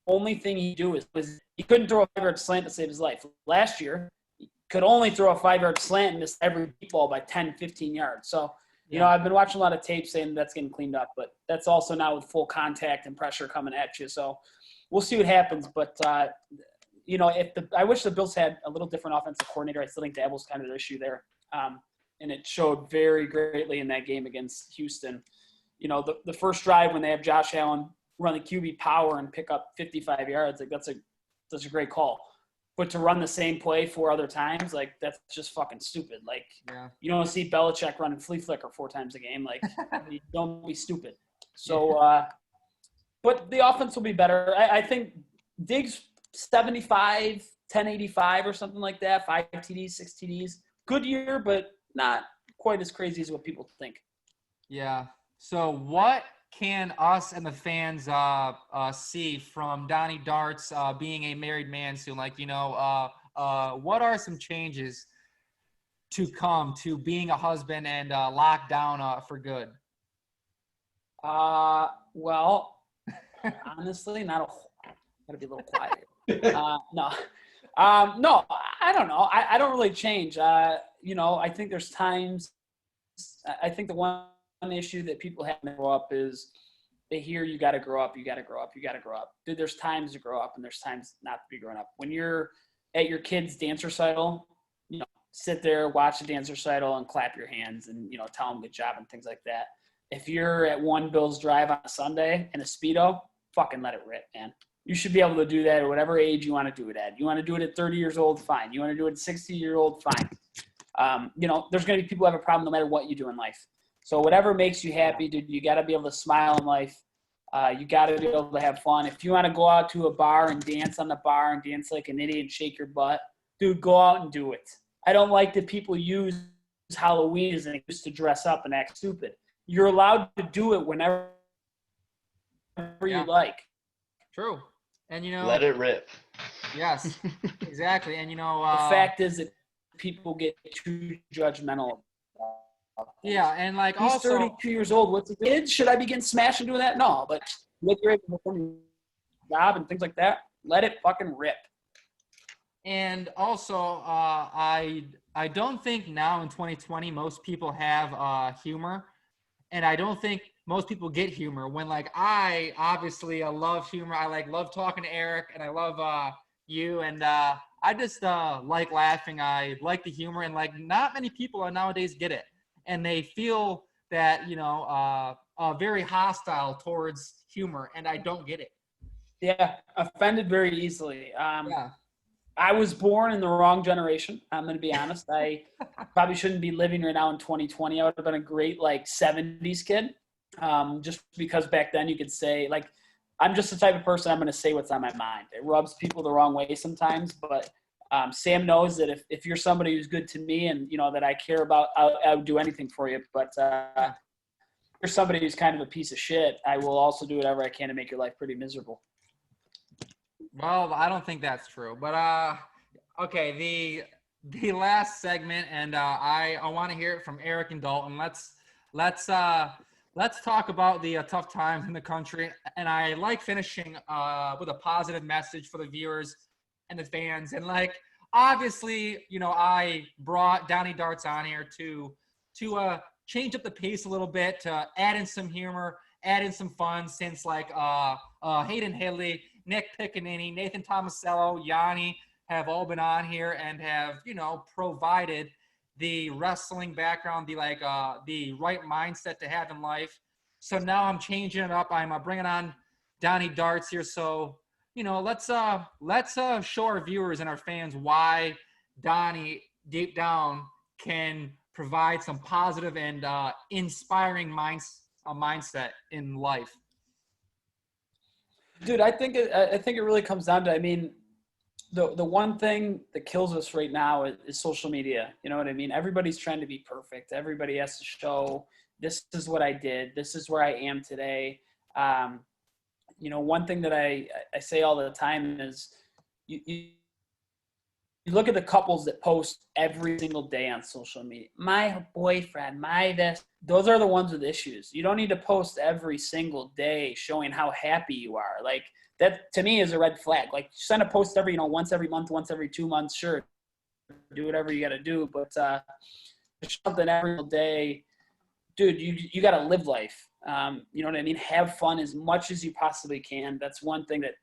only thing he do was he couldn't throw a 5-yard slant to save his life. Last year, he could only throw a 5-yard slant and miss every deep ball by 10, 15 yards. So, you know, I've been watching a lot of tape saying that's getting cleaned up, but that's also now with full contact and pressure coming at you. So, we'll see what happens, but you know, I wish the Bills had a little different offensive coordinator. I still think Daboll's kind of the issue there, and it showed very greatly in that game against Houston. You know, the first drive when they have Josh Allen run the QB power and pick up 55 yards, like that's a great call. But to run the same play 4 other times, like that's just fucking stupid. Like you don't see Belichick running flea flicker 4 times a game. Like don't be stupid. So. But the offense will be better. I think Diggs 75, 1085 or something like that, 5 TDs, 6 TDs. Good year, but not quite as crazy as what people think. Yeah. So what can us and the fans see from Donnie Darts being a married man soon? Like, you know, what are some changes to come to being a husband and locked down for good? Well, honestly, not a whole. Gotta be a little quiet. No, I don't know. I don't really change. You know, I think there's times. I think the one issue that people have to grow up is they hear you got to grow up, you got to grow up, you got to grow up. Dude, there's times to grow up and there's times not to be growing up. When you're at your kid's dance recital, you know, sit there, watch the dance recital, and clap your hands and you know tell them good job and things like that. If you're at one Bills drive on a Sunday in a Speedo, fucking let it rip, man. You should be able to do that at whatever age you want to do it at. You want to do it at 30 years old, fine. You want to do it at 60-year-old, fine. You know, there's going to be people who have a problem no matter what you do in life. So whatever makes you happy, dude, you got to be able to smile in life. You got to be able to have fun. If you want to go out to a bar and dance on the bar and dance like an idiot and shake your butt, dude, go out and do it. I don't like that people use Halloween as an excuse to dress up and act stupid. You're allowed to do it whenever you like. True. And, you know. Let it rip. Yes, exactly. And, you know. The fact is that people get too judgmental. Yeah, and like he's also. 32 years old. What's the kid? Should I be getting smashed and doing that? No, but with your job and things like that, let it fucking rip. And also, I don't think now in 2020 most people have humor. And I don't think most people get humor when, like, I obviously love humor. I love talking to Aric, and I love you, and I just like laughing. I like the humor, and like not many people nowadays get it, and they feel that very hostile towards humor, and I don't get it. Yeah, offended very easily. Yeah. I was born in the wrong generation. I'm going to be honest. I probably shouldn't be living right now in 2020. I would have been a great like 70s kid. Just because back then you could say like, I'm just the type of person I'm going to say what's on my mind. It rubs people the wrong way sometimes, but Sam knows that if you're somebody who's good to me and you know that I care about, I would do anything for you. But if you're somebody who's kind of a piece of shit, I will also do whatever I can to make your life pretty miserable. Well, I don't think that's true, but okay, the last segment, and I want to hear it from Aric and Dalton. Let's talk about the tough times in the country, and I like finishing with a positive message for the viewers and the fans. And like obviously, you know, I brought Donnie Darts on here to change up the pace a little bit, to add in some humor, add in some fun, since like Hayden Haley, Nick Piccinini, Nathan Tomasello, Yanni have all been on here and have, you know, provided the wrestling background, the right mindset to have in life. So now I'm changing it up. I'm bringing on Donnie Darts here. So, you know, let's show our viewers and our fans why Donnie deep down can provide some positive and inspiring mindset in life. Dude, I think it really comes down to, I mean, the one thing that kills us right now is social media. You know what I mean? Everybody's trying to be perfect. Everybody has to show, this is what I did. This is where I am today. You know, one thing that I say all the time is you look at the couples that post every single day on social media. My boyfriend, my this. Those are the ones with issues. You don't need to post every single day showing how happy you are. Like that to me is a red flag. Like send a post every, you know, once every month, once every 2 months. Sure, do whatever you got to do, but something every single day, dude. You got to live life. You know what I mean? Have fun as much as you possibly can. That's one thing that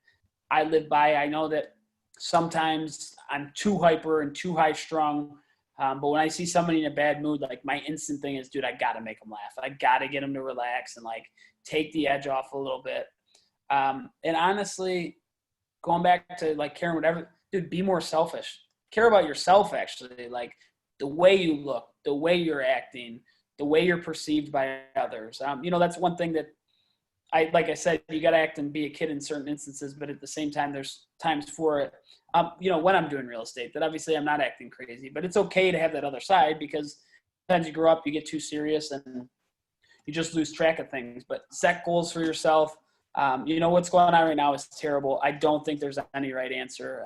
I live by. I know that sometimes I'm too hyper and too high strung. But when I see somebody in a bad mood, like my instant thing is, dude, I got to make them laugh. I got to get them to relax and like take the edge off a little bit. And honestly, going back to like caring whatever, dude, be more selfish. Care about yourself, actually. Like the way you look, the way you're acting, the way you're perceived by others. You know, that's one thing that like I said, you got to act and be a kid in certain instances, but at the same time, there's times for it. You know, when I'm doing real estate, that obviously I'm not acting crazy, but it's okay to have that other side, because sometimes you grow up, you get too serious and you just lose track of things. But set goals for yourself. You know, what's going on right now is terrible. I don't think there's any right answer.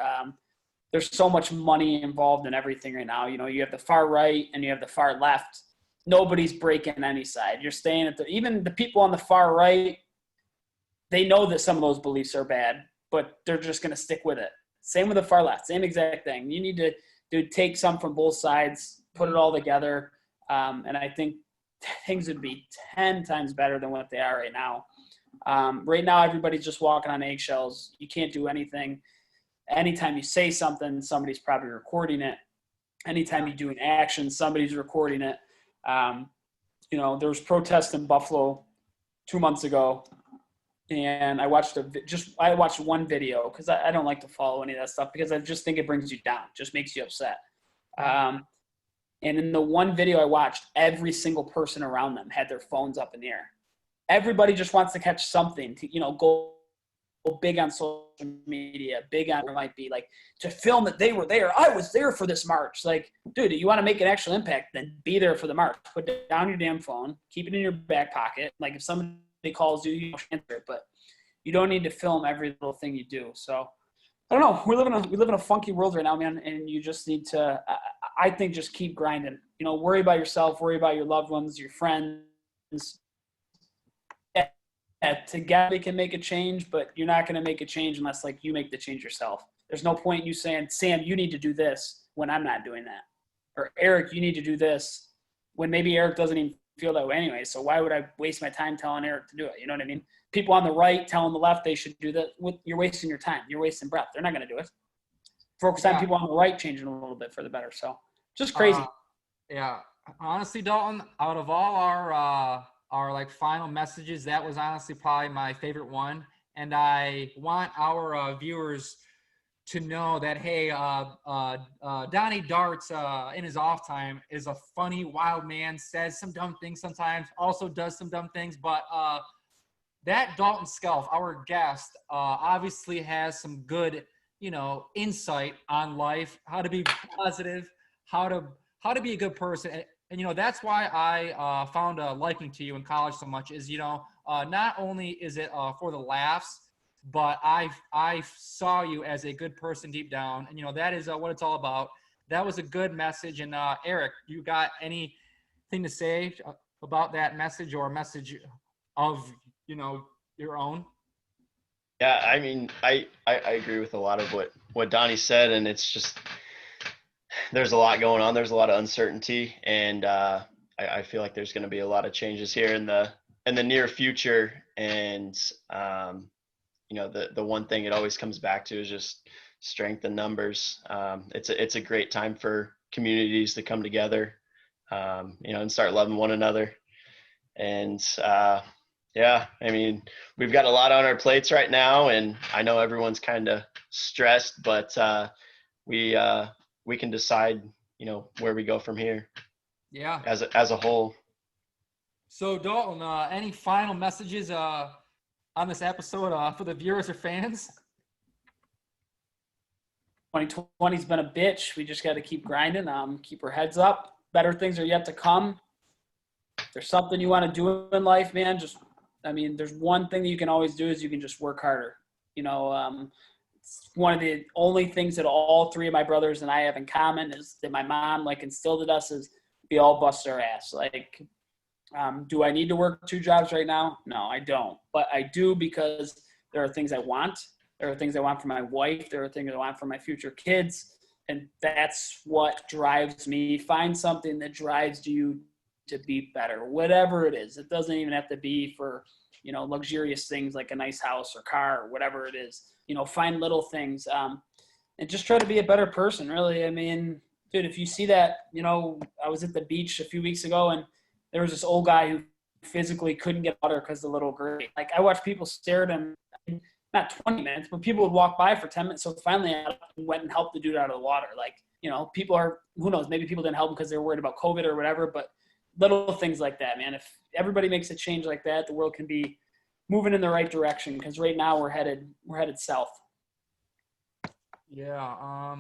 There's so much money involved in everything right now. You know, you have the far right and you have the far left. Nobody's breaking any side. You're staying at even the people on the far right, they know that some of those beliefs are bad, but they're just going to stick with it. Same with the far left, same exact thing. You need to take some from both sides, put it all together, and I think things would be 10 times better than what they are right now. Right now, everybody's just walking on eggshells. You can't do anything. Anytime you say something, somebody's probably recording it. Anytime you do an action, somebody's recording it. You know, there was protests in Buffalo 2 months ago. And I watched one video, because I don't like to follow any of that stuff, because I just think it brings you down, just makes you upset. And in the one video I watched, every single person around them had their phones up in the air. Everybody just wants to catch something to, you know, go big on social media, big on it might be like to film that they were there. I was there for this march. Like, dude, you want to make an actual impact, then be there for the march. Put down your damn phone, keep it in your back pocket. Like if somebody calls you, you don't answer it, but you don't need to film every little thing you do. So I don't know. We live in a funky world right now, man. And you just need to, I think, just keep grinding, you know, worry about yourself, worry about your loved ones, your friends. Together we can make a change, but you're not going to make a change unless like you make the change yourself. There's no point in you saying, Sam, you need to do this when I'm not doing that. Or Aric, you need to do this when maybe Aric doesn't even feel that way anyway. So why would I waste my time telling Aric to do it? You know what I mean? People on the right telling the left they should do that. You're wasting your time. You're wasting breath. They're not going to do it. Focus on people on the right changing a little bit for the better. So just crazy. Yeah. Honestly, Dalton, out of all our like final messages, that was honestly probably my favorite one. and I want our viewers to know that, hey, Donnie Darts in his off time is a funny, wild man, says some dumb things sometimes, also does some dumb things, but that Dalton Scalf, our guest, obviously has some good, insight on life, how to be positive, how to be a good person. And that's why I found a liking to you in college so much is, not only is it for the laughs, but I saw you as a good person deep down. And, that is what it's all about. That was a good message. And Aric, you got anything to say about that message or a message of, your own? Yeah, I mean, I agree with a lot of what Donnie said, and it's just there's a lot going on. There's a lot of uncertainty, and I feel like there's going to be a lot of changes here in the near future. And the one thing it always comes back to is just strength in numbers. It's a great time for communities to come together, and start loving one another. And yeah, I mean, we've got a lot on our plates right now, and I know everyone's kind of stressed, but we can decide, where we go from here. Yeah. As a whole. So Dalton, any final messages on this episode for the viewers or fans? 2020's been a bitch. We just got to keep grinding, keep our heads up. Better things are yet to come. If there's something you want to do in life, man, there's one thing that you can always do is you can just work harder. It's one of the only things that all three of my brothers and I have in common is that my mom instilled in us is we all bust our ass. Do I need to work 2 jobs right now? No, I don't. But I do because there are things I want. There are things I want for my wife. There are things I want for my future kids. And that's what drives me. Find something that drives you to be better, whatever it is. It doesn't even have to be for, luxurious things like a nice house or car or whatever it is. Find little things and just try to be a better person, really. I mean, dude, if you see that, I was at the beach a few weeks ago and there was this old guy who physically couldn't get water because the little girl. I watched people stare at him, not 20 minutes, but people would walk by for 10 minutes. So finally I went and helped the dude out of the water. People are, who knows, maybe people didn't help him because they were worried about COVID or whatever, but little things like that, man. If everybody makes a change like that, the world can be moving in the right direction because right now we're headed south. Yeah.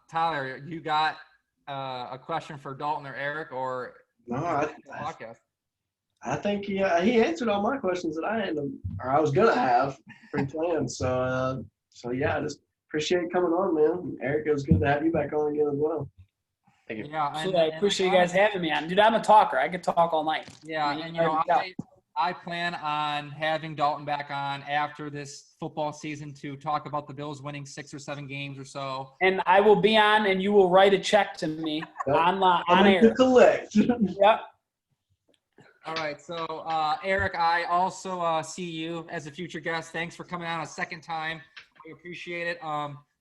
Tyler, you got a question for Dalton or Aric or No, podcast? I think he answered all my questions that I had, or I was gonna have pre-planned. So yeah, I just appreciate coming on, man. Aric, it was good to have you back on again as well. Thank you. Yeah, I appreciate you guys having me on. Dude, I'm a talker. I could talk all night. Yeah, and I plan on having Dalton back on after this football season to talk about the Bills winning 6 or 7 games or so. And I will be on, and you will write a check to me on air. To collect. Yep. All right, so Aric, I also see you as a future guest. Thanks for coming on a second time. We appreciate it.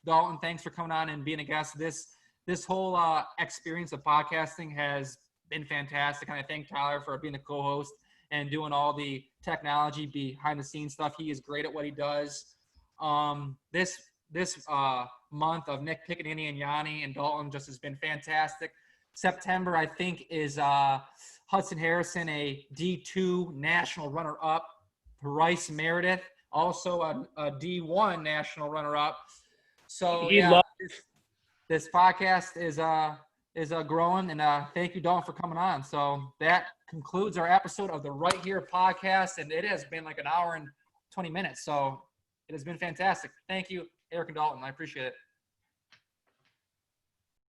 Dalton, thanks for coming on and being a guest. This whole experience of podcasting has been fantastic, and I thank Tyler for being the co-host and doing all the technology behind the scenes stuff. He is great at what he does. This month of Nick Piccaninny and Yanni and Dalton just has been fantastic. September, I think, is Hudson Harrison, a D2 national runner-up. Bryce Meredith, also a D1 national runner-up. So yeah, this podcast is growing, and thank you, Dalton, for coming on. So that concludes our episode of the Right Here podcast, and it has been like an hour and 20 minutes. So it has been fantastic. Thank you, Aric and Dalton. I appreciate it.